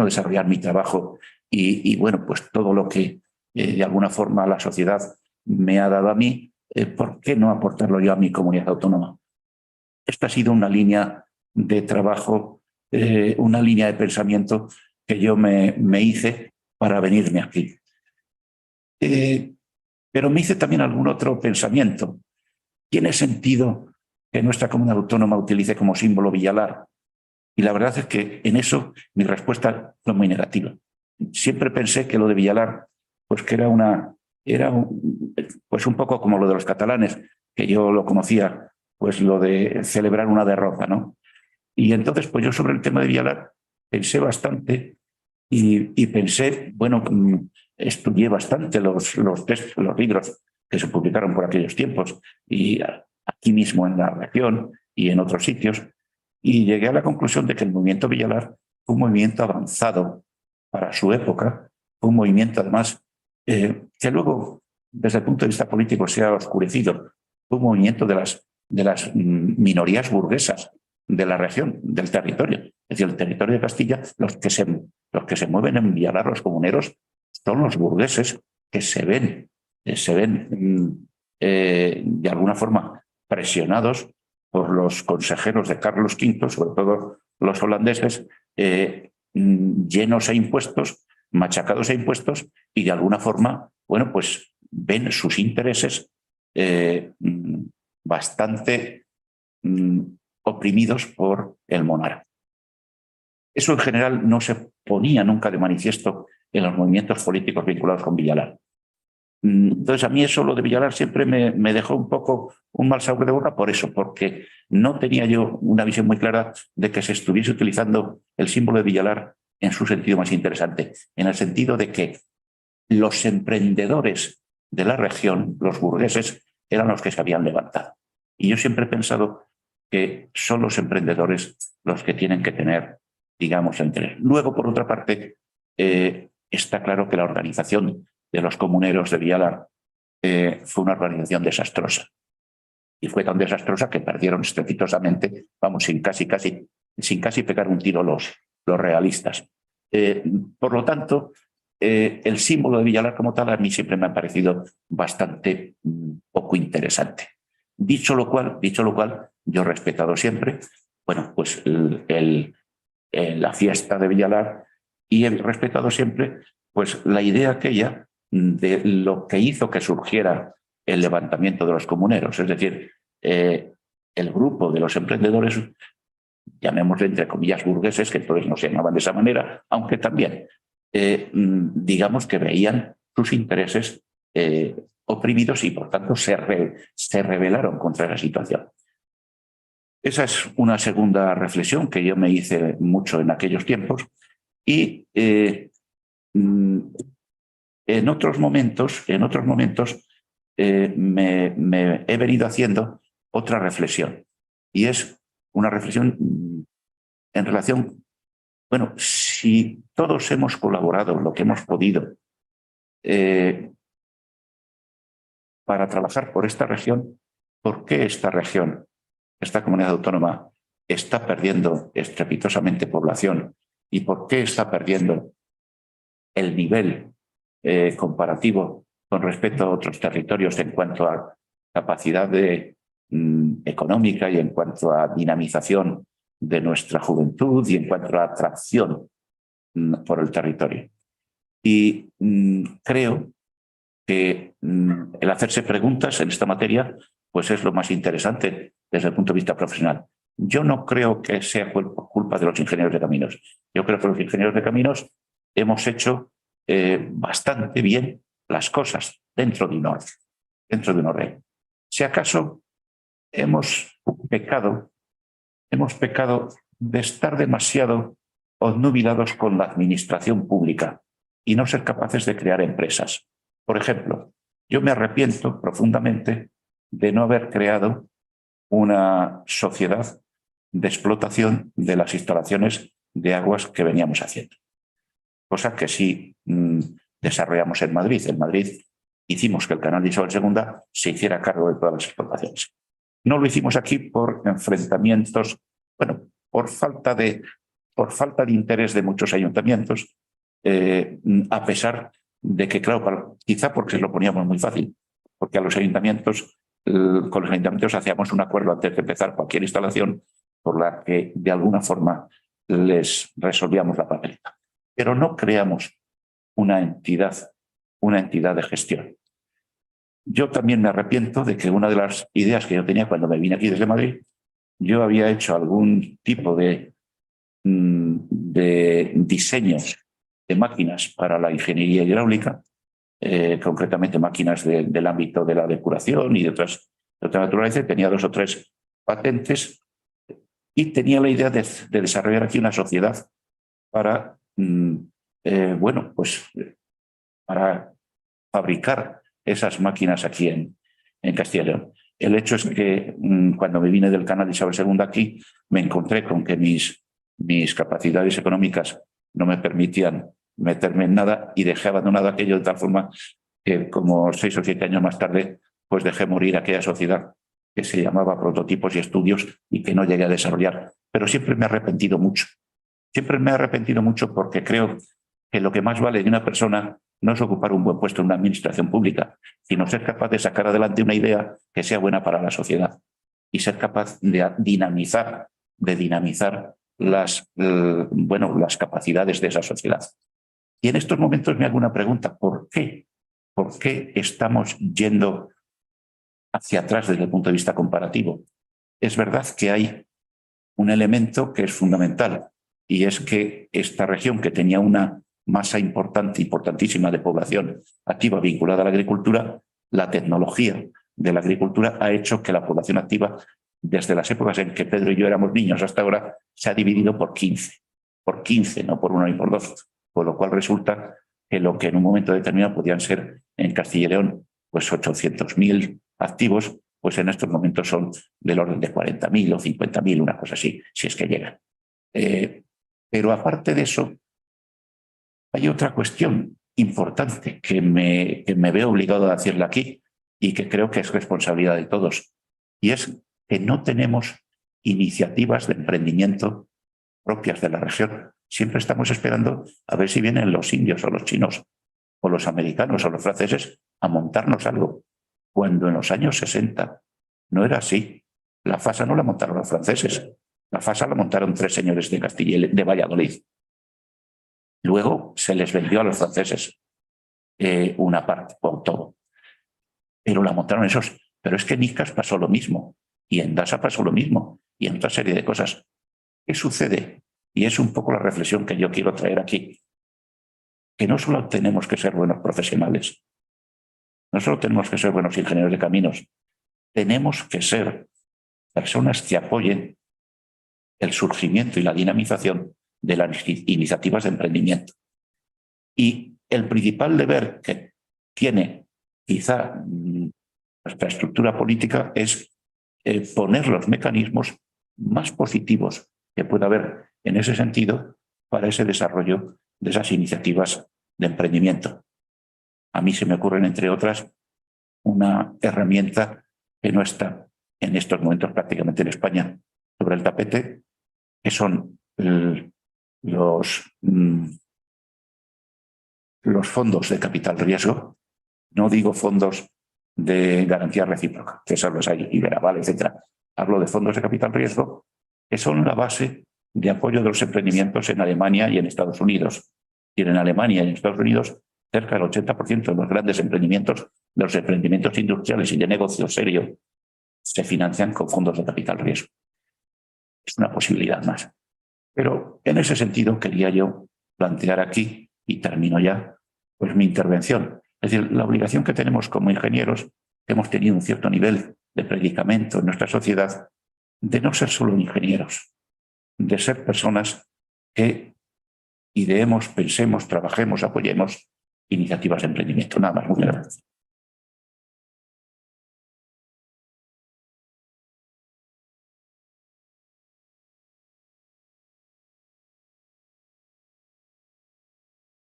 desarrollar mi trabajo y bueno, pues todo lo que de alguna forma la sociedad me ha dado a mí, ¿por qué no aportarlo yo a mi comunidad autónoma? Esta ha sido una línea de trabajo, una línea de pensamiento que yo me hice para venirme aquí. Pero me hice también algún otro pensamiento. ¿Tiene sentido que nuestra comunidad autónoma utilice como símbolo Villalar? Y la verdad es que en eso mi respuesta fue muy negativa. Siempre pensé que lo de Villalar, pues que pues un poco como lo de los catalanes, que yo lo conocía, pues lo de celebrar una derrota, ¿no? Y entonces, pues yo sobre el tema de Villalar pensé bastante y pensé, bueno, estudié bastante los libros que se publicaron por aquellos tiempos y aquí mismo en la región y en otros sitios, y llegué a la conclusión de que el movimiento Villalar fue un movimiento avanzado para su época, fue un movimiento además que luego, desde el punto de vista político, se ha oscurecido, fue un movimiento de las minorías burguesas de la región, del territorio. Es decir, el territorio de Castilla, los que se mueven en Villalar, los comuneros, son los burgueses que se ven de alguna forma presionados por los consejeros de Carlos V, sobre todo los holandeses, llenos a impuestos, machacados a impuestos, y de alguna forma, bueno, pues ven sus intereses bastante oprimidos por el monarca. Eso en general no se ponía nunca de manifiesto en los movimientos políticos vinculados con Villalar. Entonces, a mí eso, lo de Villalar, siempre me dejó un poco un mal sabor de boca por eso, porque no tenía yo una visión muy clara de que se estuviese utilizando el símbolo de Villalar en su sentido más interesante, en el sentido de que los emprendedores de la región, los burgueses, eran los que se habían levantado. Y yo siempre he pensado que son los emprendedores los que tienen que tener, digamos, el interés. Luego, por otra parte, está claro que la organización de los comuneros de Villalar fue una organización desastrosa. Y fue tan desastrosa que perdieron estrepitosamente, vamos, sin casi pegar un tiro los realistas. Por lo tanto, el símbolo de Villalar como tal a mí siempre me ha parecido bastante poco interesante. Dicho lo cual, yo he respetado siempre, bueno, pues la fiesta de Villalar, y he respetado siempre pues la idea aquella de lo que hizo que surgiera el levantamiento de los comuneros, es decir, el grupo de los emprendedores, llamémosle entre comillas burgueses, que entonces no se llamaban de esa manera, aunque también, digamos que veían sus intereses oprimidos y por tanto se rebelaron contra la situación. Esa es una segunda reflexión que yo me hice mucho en aquellos tiempos, y en otros momentos me he venido haciendo otra reflexión, y es una reflexión en relación, bueno, si todos hemos colaborado lo que hemos podido para trabajar por esta región, ¿por qué esta región, esta comunidad autónoma, está perdiendo estrepitosamente población? ¿Y por qué está perdiendo el nivel comparativo con respecto a otros territorios en cuanto a capacidad económica y en cuanto a dinamización de nuestra juventud y en cuanto a atracción por el territorio? Y creo que el hacerse preguntas en esta materia pues es lo más interesante desde el punto de vista profesional. Yo no creo que sea culpa de los ingenieros de caminos. Yo creo que los ingenieros de caminos hemos hecho bastante bien las cosas dentro de un orden. Si acaso hemos pecado de estar demasiado obnubilados con la administración pública y no ser capaces de crear empresas. Por ejemplo, yo me arrepiento profundamente de no haber creado una sociedad de explotación de las instalaciones de aguas que veníamos haciendo. Cosa que sí desarrollamos en Madrid. En Madrid hicimos que el canal de Isabel II se hiciera cargo de todas las explotaciones. No lo hicimos aquí por enfrentamientos, bueno, por falta de interés de muchos ayuntamientos, a pesar de que, claro, quizá porque se lo poníamos muy fácil, porque con los ayuntamientos hacíamos un acuerdo antes de empezar cualquier instalación por la que de alguna forma les resolvíamos la papeleta. Pero no creamos una entidad de gestión. Yo también me arrepiento de que una de las ideas que yo tenía cuando me vine aquí desde Madrid, yo había hecho algún tipo de diseños de máquinas para la ingeniería hidráulica, concretamente máquinas del ámbito de la depuración y de otra naturaleza. Tenía 2 o 3 patentes y tenía la idea de desarrollar aquí una sociedad para, bueno, pues para fabricar esas máquinas aquí en Castilla y León. El hecho es que cuando me vine del canal de Isabel II aquí, me encontré con que mis capacidades económicas no me permitían meterme en nada y dejé abandonado aquello de tal forma que como 6 o 7 años más tarde, pues dejé morir aquella sociedad que se llamaba Prototipos y Estudios y que no llegué a desarrollar. Pero siempre me he arrepentido mucho. Siempre me he arrepentido mucho porque creo que lo que más vale de una persona no es ocupar un buen puesto en una administración pública, sino ser capaz de sacar adelante una idea que sea buena para la sociedad y ser capaz de dinamizar las capacidades de esa sociedad. Y en estos momentos me hago una pregunta: ¿por qué? ¿Por qué estamos yendo hacia atrás desde el punto de vista comparativo? Es verdad que hay un elemento que es fundamental, y es que esta región, que tenía una masa importantísima de población activa vinculada a la agricultura, la tecnología de la agricultura ha hecho que la población activa, desde las épocas en que Pedro y yo éramos niños hasta ahora, se ha dividido por 15, no por 1 ni por 2, con lo cual resulta que lo que en un momento determinado podían ser en Castilla y León pues 800.000 activos, pues en estos momentos son del orden de 40.000 o 50.000, una cosa así, si es que llegan. Pero aparte de eso, hay otra cuestión importante que me veo obligado a decirle aquí y que creo que es responsabilidad de todos, y es que no tenemos iniciativas de emprendimiento propias de la región. Siempre estamos esperando a ver si vienen los indios o los chinos o los americanos o los franceses a montarnos algo, cuando en los años 60 no era así. La FASA no la montaron los franceses, la FASA la montaron 3 señores de Castilla, de Valladolid. Luego se les vendió a los franceses una parte, o todo. Pero la montaron esos. Pero es que en Icas pasó lo mismo, y en DASA pasó lo mismo, y en otra serie de cosas. ¿Qué sucede? Y es un poco la reflexión que yo quiero traer aquí. Que no solo tenemos que ser buenos profesionales, no solo tenemos que ser buenos ingenieros de caminos, tenemos que ser personas que apoyen el surgimiento y la dinamización de las iniciativas de emprendimiento. Y el principal deber que tiene quizá nuestra estructura política es poner los mecanismos más positivos que pueda haber en ese sentido para ese desarrollo de esas iniciativas de emprendimiento. A mí se me ocurren, entre otras, una herramienta que no está en estos momentos prácticamente en España sobre el tapete, que son los fondos de capital riesgo. No digo fondos de garantía recíproca, que esos los hay, Iberaval, etc. Hablo de fondos de capital riesgo, que son la base de apoyo de los emprendimientos en Alemania y en Estados Unidos. Y en Alemania y en Estados Unidos, cerca del 80% de los grandes emprendimientos, de los emprendimientos industriales y de negocio serio, se financian con fondos de capital riesgo. Es una posibilidad más. Pero en ese sentido quería yo plantear aquí, y termino ya, pues mi intervención. Es decir, la obligación que tenemos como ingenieros, que hemos tenido un cierto nivel de predicamento en nuestra sociedad, de no ser solo ingenieros, de ser personas que ideemos, pensemos, trabajemos, apoyemos iniciativas de emprendimiento. Nada más, muchas gracias.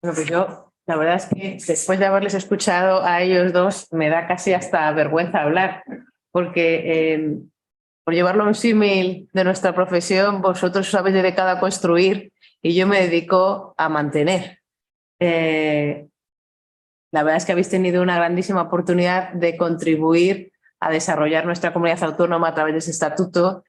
Bueno, pues yo, la verdad es que después de haberles escuchado a ellos dos, me da casi hasta vergüenza hablar, porque por llevarlo a un símil de nuestra profesión, vosotros os habéis dedicado a construir y yo me dedico a mantener. La verdad es que habéis tenido una grandísima oportunidad de contribuir a desarrollar nuestra comunidad autónoma a través de ese estatuto.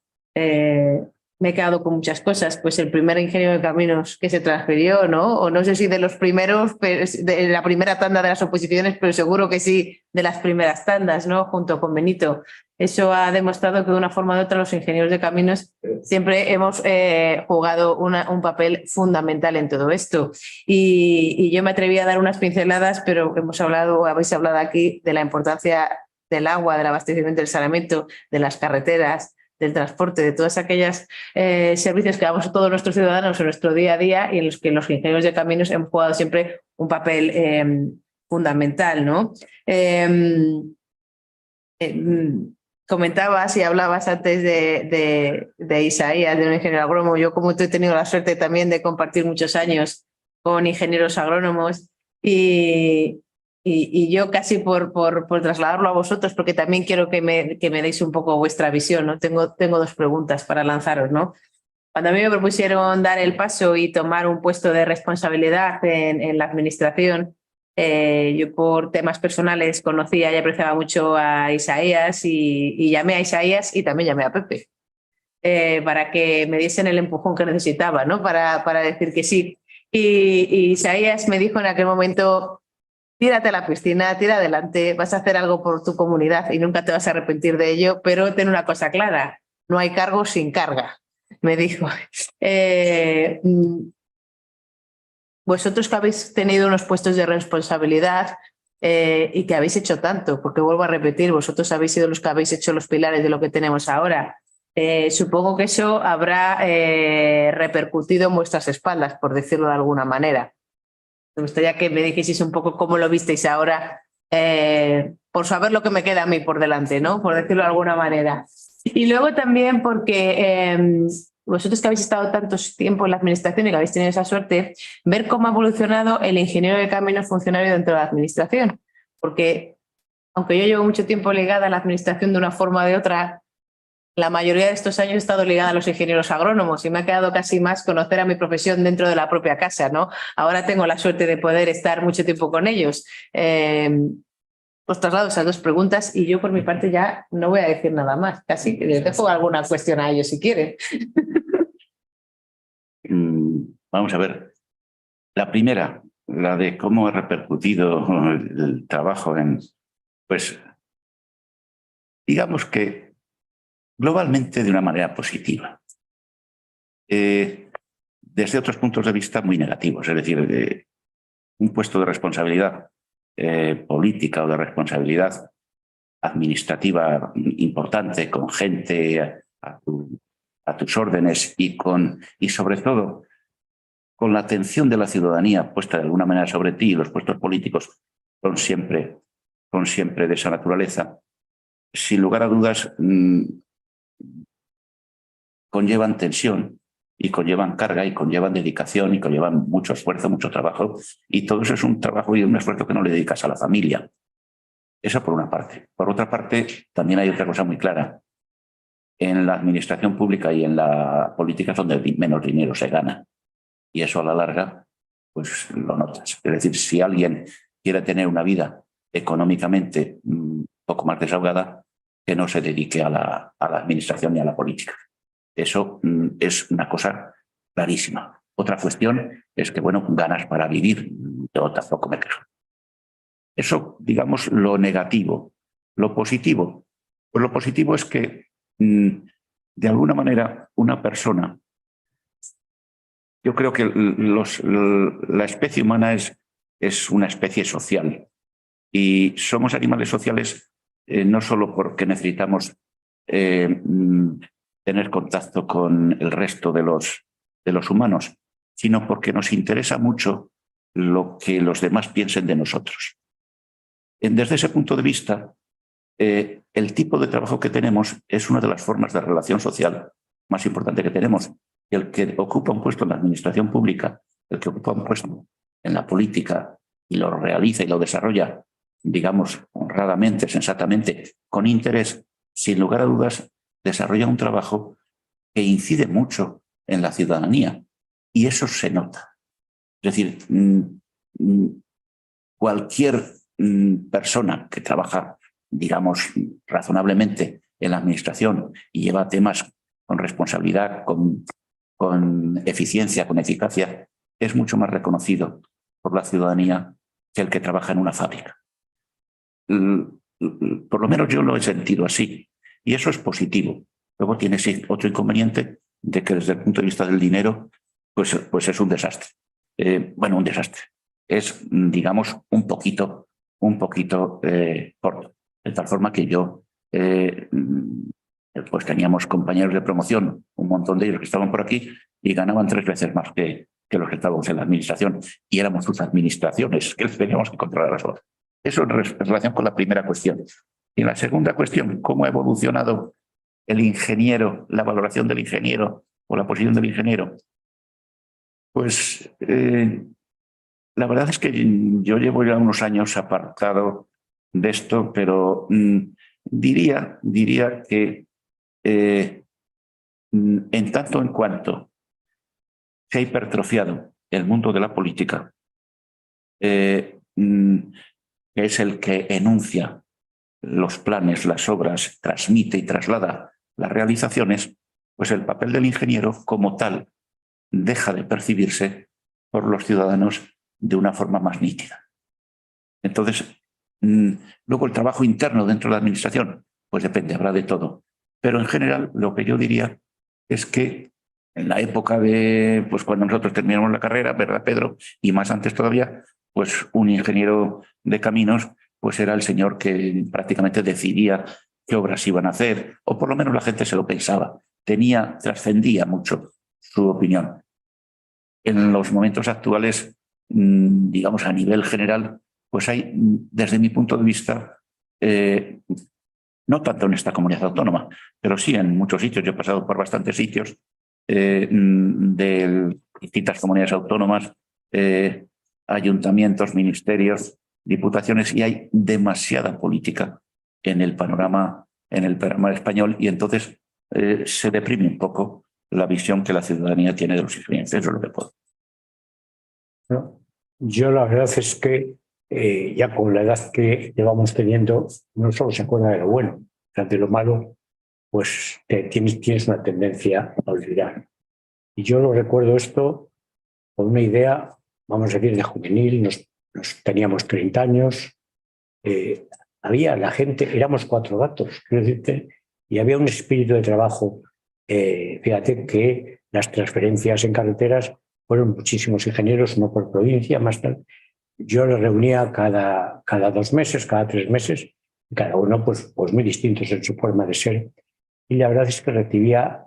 Me he quedado con muchas cosas, pues el primer ingeniero de caminos que se transfirió, ¿no? O no sé si de los primeros, de la primera tanda de las oposiciones, pero seguro que sí de las primeras tandas, ¿no? Junto con Benito. Eso ha demostrado que de una forma u otra los ingenieros de caminos siempre hemos jugado un papel fundamental en todo esto. Y yo me atreví a dar unas pinceladas, pero habéis hablado aquí de la importancia del agua, del abastecimiento, del saneamiento, de las carreteras, del transporte, de todas aquellas servicios que damos a todos nuestros ciudadanos en nuestro día a día y en los que los ingenieros de caminos hemos jugado siempre un papel fundamental, ¿no? Comentabas y hablabas antes de Isaías, de un ingeniero agrónomo. Yo, como tú, he tenido la suerte también de compartir muchos años con ingenieros agrónomos y y yo casi por trasladarlo a vosotros, porque también quiero que me deis un poco vuestra visión, ¿no? Tengo dos preguntas para lanzaros, ¿no? Cuando a mí me propusieron dar el paso y tomar un puesto de responsabilidad en la administración, yo por temas personales conocía y apreciaba mucho a Isaías y llamé a Isaías y también llamé a Pepe para que me diesen el empujón que necesitaba, ¿no? Para decir que sí. Y Isaías me dijo en aquel momento: tírate a la piscina, tira adelante, vas a hacer algo por tu comunidad y nunca te vas a arrepentir de ello, pero ten una cosa clara, no hay cargo sin carga, me dijo. Vosotros que habéis tenido unos puestos de responsabilidad y que habéis hecho tanto, porque vuelvo a repetir, vosotros habéis sido los que habéis hecho los pilares de lo que tenemos ahora. Supongo que eso habrá repercutido en vuestras espaldas, por decirlo de alguna manera. Me gustaría que me dijeseis un poco cómo lo visteis ahora, por saber lo que me queda a mí por delante, ¿no? Por decirlo de alguna manera. Y luego también porque vosotros que habéis estado tanto tiempo en la administración y que habéis tenido esa suerte, ver cómo ha evolucionado el ingeniero de caminos funcionario dentro de la administración. Porque aunque yo llevo mucho tiempo ligada a la administración de una forma o de otra, la mayoría de estos años he estado ligada a los ingenieros agrónomos y me ha quedado casi más conocer a mi profesión dentro de la propia casa, ¿no? Ahora tengo la suerte de poder estar mucho tiempo con ellos. Os traslado esas dos preguntas y yo por mi parte ya no voy a decir nada más. Casi les dejo alguna cuestión a ellos si quieren. Vamos a ver. La primera, la de cómo ha repercutido el trabajo en... Pues digamos que globalmente de una manera positiva. Desde otros puntos de vista muy negativos, es decir, un puesto de responsabilidad política o de responsabilidad administrativa importante, con gente a tus órdenes y sobre todo con la atención de la ciudadanía puesta de alguna manera sobre ti, y los puestos políticos son siempre de esa naturaleza, sin lugar a dudas conllevan tensión y conllevan carga y conllevan dedicación y conllevan mucho esfuerzo, mucho trabajo, y todo eso es un trabajo y un esfuerzo que no le dedicas a la familia. Eso por una parte. Por otra parte, también hay otra cosa muy clara. En la administración pública y en la política es donde menos dinero se gana, y eso a la larga pues lo notas. Es decir, si alguien quiere tener una vida económicamente un poco más desahogada, que no se dedique a la administración ni a la política. Eso es una cosa clarísima. Otra cuestión es que, bueno, ganas para vivir, yo tampoco me quejo. Eso, digamos, lo negativo. Lo positivo, pues lo positivo es que, de alguna manera, una persona, yo creo que la especie humana es una especie social y somos animales sociales no solo porque necesitamos tener contacto con el resto de los humanos, sino porque nos interesa mucho lo que los demás piensen de nosotros. Desde ese punto de vista, el tipo de trabajo que tenemos es una de las formas de relación social más importante que tenemos. El que ocupa un puesto en la administración pública, el que ocupa un puesto en la política y lo realiza y lo desarrolla, digamos, honradamente, sensatamente, con interés, sin lugar a dudas, desarrolla un trabajo que incide mucho en la ciudadanía y eso se nota. Es decir, cualquier persona que trabaja, digamos, razonablemente en la administración y lleva temas con responsabilidad, con eficiencia, con eficacia, es mucho más reconocido por la ciudadanía que el que trabaja en una fábrica. Por lo menos yo lo he sentido así. Y eso es positivo. Luego tiene otro inconveniente de que desde el punto de vista del dinero, pues es un desastre. Bueno, un desastre. Es, digamos, un poquito corto. De tal forma que yo, pues teníamos compañeros de promoción, un montón de ellos que estaban por aquí y ganaban 3 veces más que los que estábamos en la administración. Y éramos sus administraciones que les teníamos que controlar a las otras. Eso en relación con la primera cuestión. Y la segunda cuestión, ¿cómo ha evolucionado el ingeniero, la valoración del ingeniero o la posición del ingeniero? Pues La verdad es que yo llevo ya unos años apartado de esto, pero diría que en tanto en cuanto se ha hipertrofiado el mundo de la política, que es el que enuncia los planes, las obras, transmite y traslada las realizaciones, pues el papel del ingeniero como tal deja de percibirse por los ciudadanos de una forma más nítida. Entonces, luego el trabajo interno dentro de la administración, pues depende, habrá de todo. Pero en general lo que yo diría es que en la época de, pues cuando nosotros terminamos la carrera, ¿verdad, Pedro? Y más antes todavía, pues un ingeniero de caminos, pues era el señor que prácticamente decidía qué obras iban a hacer, o por lo menos la gente se lo pensaba. Trascendía mucho su opinión. En los momentos actuales, digamos a nivel general, pues hay, desde mi punto de vista, no tanto en esta comunidad autónoma, pero sí en muchos sitios. Yo he pasado por bastantes sitios de distintas comunidades autónomas, ayuntamientos, ministerios, diputaciones, y hay demasiada política en el panorama español, y entonces se deprime un poco la visión que la ciudadanía tiene de los ingenieros. Eso es lo que puedo. ¿No? Yo la verdad es que ya con la edad que llevamos teniendo, no solo se acuerda de lo bueno, de lo malo, pues tienes una tendencia a olvidar. Y yo lo recuerdo esto con una idea, vamos a decir, de juvenil. Nos teníamos 30 años, había la gente, éramos 4 gatos, quiero decirte, y había un espíritu de trabajo. Fíjate que las transferencias en carreteras fueron muchísimos ingenieros, no por provincia, más tal. Yo los reunía cada 2 meses, cada 3 meses, y cada uno pues muy distintos en su forma de ser. Y la verdad es que recibía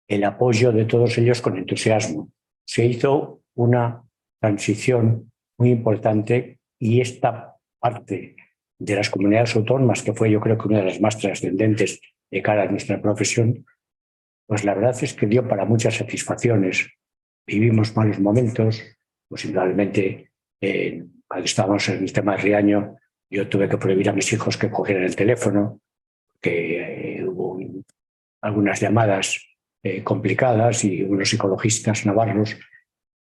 el apoyo de todos ellos con entusiasmo. Se hizo una transición muy importante, y esta parte de las comunidades autónomas, que fue yo creo que una de las más trascendentes de cara a nuestra profesión, pues la verdad es que dio para muchas satisfacciones. Vivimos malos momentos, pues indudablemente cuando estábamos en el tema de Riaño, yo tuve que prohibir a mis hijos que cogieran el teléfono, que hubo algunas llamadas complicadas, y unos ecologistas navarros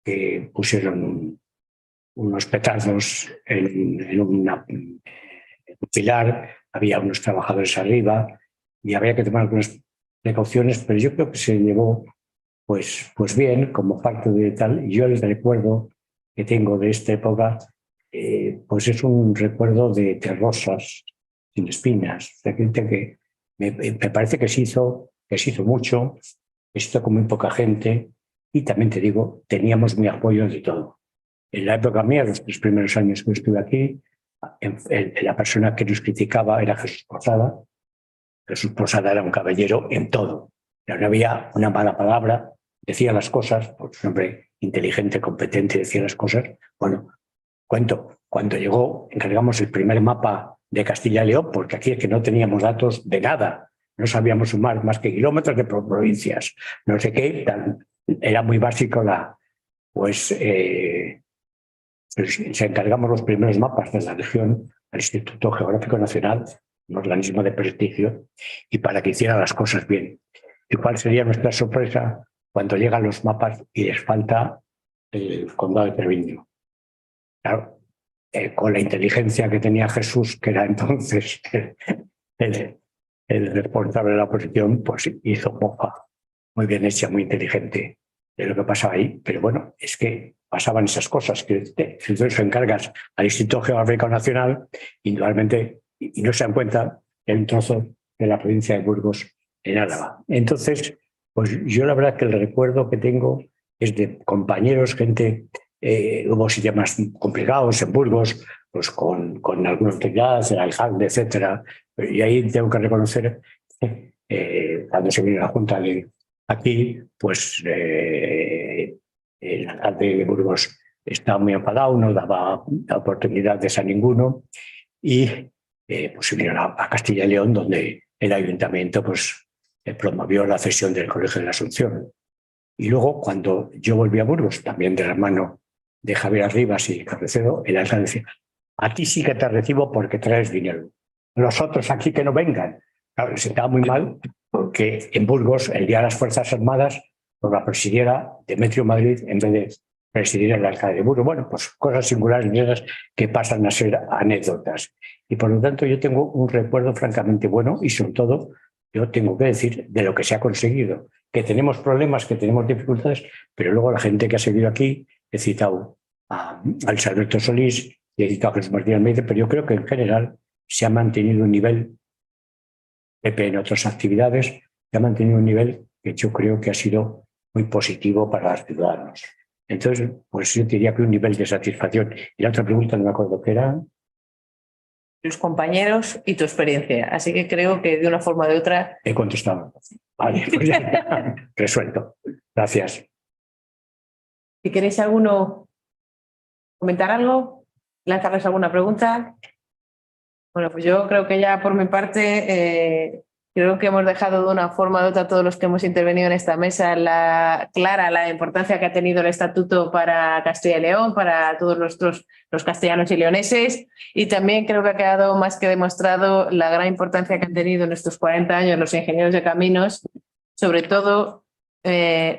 que pusieron unos petardos en un pilar, había unos trabajadores arriba y había que tomar algunas precauciones, pero yo creo que se llevó pues bien, como parte de tal. Y yo el recuerdo que tengo de esta época, pues es un recuerdo de rosas sin espinas. Que me parece que se hizo mucho, esto con muy poca gente, y también te digo, teníamos muy apoyo de todo. En la época mía, los 3 primeros años que estuve aquí, la persona que nos criticaba era Jesús Posada. Jesús Posada era un caballero en todo. No había una mala palabra, decía las cosas, pues un hombre inteligente, competente, decía las cosas. Bueno, cuando llegó, encargamos el primer mapa de Castilla y León, porque aquí es que no teníamos datos de nada, no sabíamos sumar más que kilómetros de provincias, no sé qué, era muy básico pues encargamos los primeros mapas de la región al Instituto Geográfico Nacional, un organismo de prestigio, y para que hiciera las cosas bien. ¿Y cuál sería nuestra sorpresa cuando llegan los mapas y les falta el condado de Treviño? Claro, con la inteligencia que tenía Jesús, que era entonces el responsable de la oposición, pues hizo mofa muy bien hecha, muy inteligente de lo que pasaba ahí. Pero bueno, es que pasaban esas cosas, que si tú eso encargas al Instituto Geográfico Nacional, indudablemente, y no se dan cuenta que hay un trozo de la provincia de Burgos en Álava. Entonces, pues yo la verdad que el recuerdo que tengo es de compañeros, gente, hubo sitios más complicados en Burgos, pues con algunas autoridades, el alcalde, etcétera. Y ahí tengo que reconocer, cuando se vino la Junta de aquí, pues el alcalde de Burgos estaba muy enfadado, no daba oportunidades a ninguno, y pues se vinieron a Castilla y León, donde el ayuntamiento pues promovió la cesión del Colegio de la Asunción. Y luego, cuando yo volví a Burgos, también de la mano de Javier Arribas y Carrecedo, el alcalde decía: a ti sí que te recibo porque traes dinero. Los otros aquí que no vengan. Claro, se estaba muy mal porque en Burgos, el día de las Fuerzas Armadas, pues la presidiera Demetrio Madrid en vez de presidir el alcalde de Burgos. Bueno, pues cosas singulares de esas que pasan a ser anécdotas. Y por lo tanto yo tengo un recuerdo francamente bueno y sobre todo yo tengo que decir de lo que se ha conseguido, que tenemos problemas, que tenemos dificultades, pero luego la gente que ha seguido aquí, he citado a Luis Alberto Solís y he citado a Jesús Martín Almeida, pero yo creo que en general se ha mantenido un nivel, Pepe en otras actividades, se ha mantenido un nivel que yo creo que ha sido muy positivo para los ciudadanos. Entonces, pues yo diría que un nivel de satisfacción. Y la otra pregunta no me acuerdo qué era. Tus compañeros y tu experiencia. Así que creo que de una forma o de otra... He contestado. Vale, pues ya está. Resuelto. Gracias. Si queréis alguno comentar algo, lanzarles alguna pregunta. Bueno, pues yo creo que ya por mi parte creo que hemos dejado de una forma u otra todos los que hemos intervenido en esta mesa clara la importancia que ha tenido el estatuto para Castilla y León, para todos los castellanos y leoneses, y también creo que ha quedado más que demostrado la gran importancia que han tenido en estos 40 años los ingenieros de caminos, sobre todo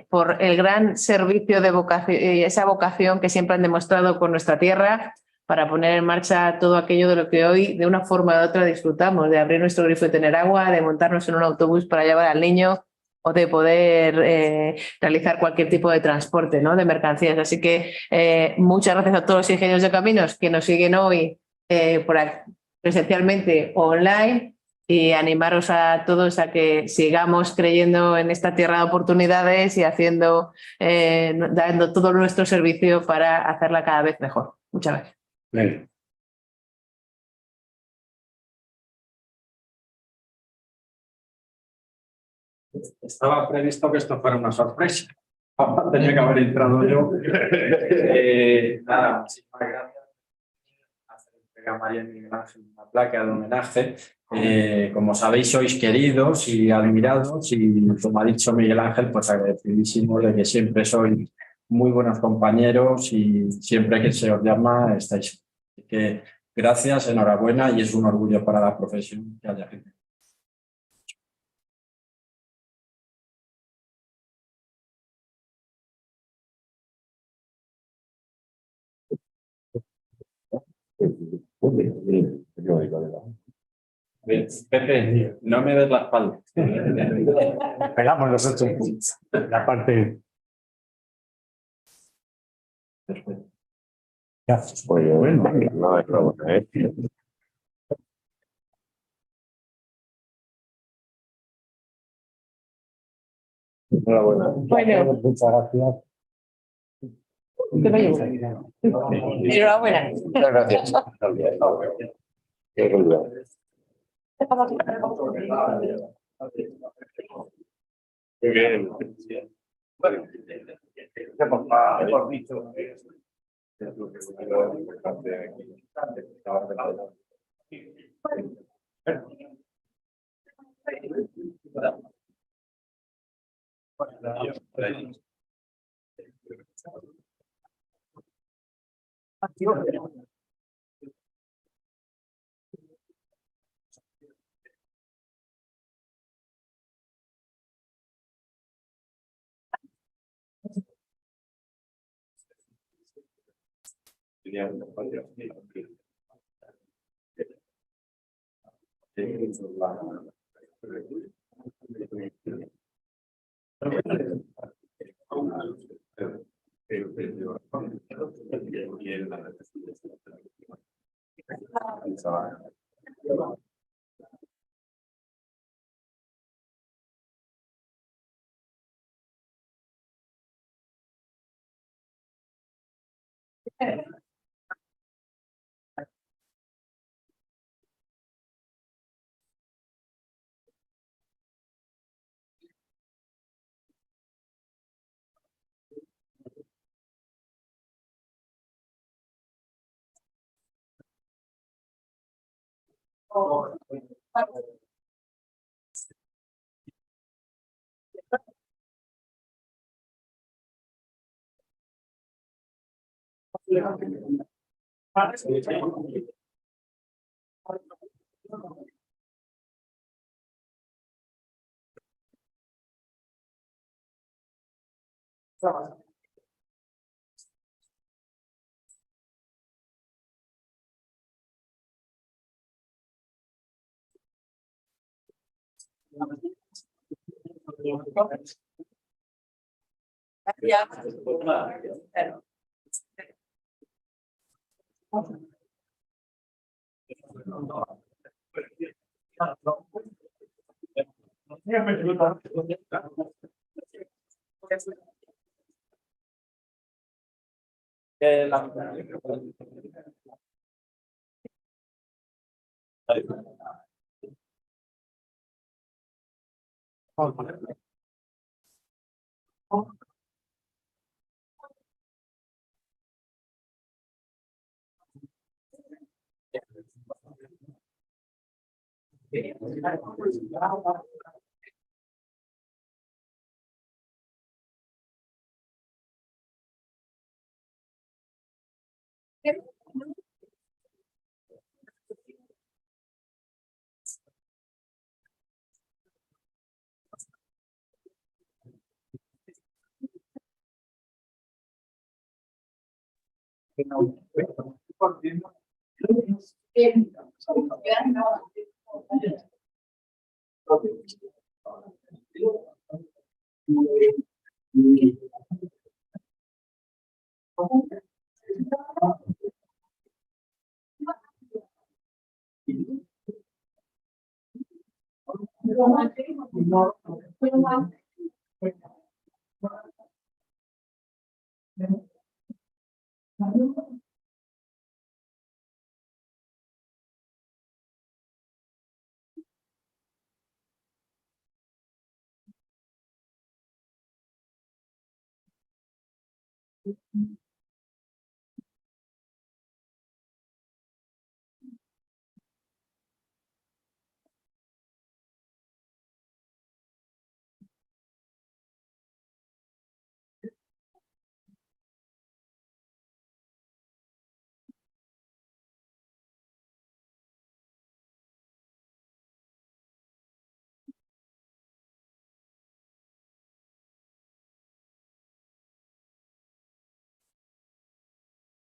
por el gran servicio de vocación, esa vocación que siempre han demostrado con nuestra tierra, para poner en marcha todo aquello de lo que hoy de una forma u otra disfrutamos, de abrir nuestro grifo y tener agua, de montarnos en un autobús para llevar al niño o de poder realizar cualquier tipo de transporte, ¿no?, de mercancías. Así que muchas gracias a todos los ingenieros de caminos que nos siguen hoy presencialmente o online, y animaros a todos a que sigamos creyendo en esta tierra de oportunidades y dando todo nuestro servicio para hacerla cada vez mejor. Muchas gracias. Bien. Estaba previsto que esto fuera una sorpresa. Tenía que haber entrado yo. Nada, muchísimas gracias. Hacer entrega a María Miguel Ángel una placa de homenaje. Como sabéis, sois queridos y admirados, y como ha dicho Miguel Ángel, pues agradecidísimos de que siempre sois muy buenos compañeros y siempre que se os llama estáis. Así que gracias, enhorabuena, y es un orgullo para la profesión que haya gente. Pepe, no me des la espalda. Pegamos nosotros la parte. Ya. Oye, bueno, no es problema, ¿eh? Enhorabuena. Bueno. Muchas gracias. Te lo llevo. Enhorabuena. Muchas gracias. Qué orgullo. Muy bien. Hemos dicho que es lo que es lo importante aquí.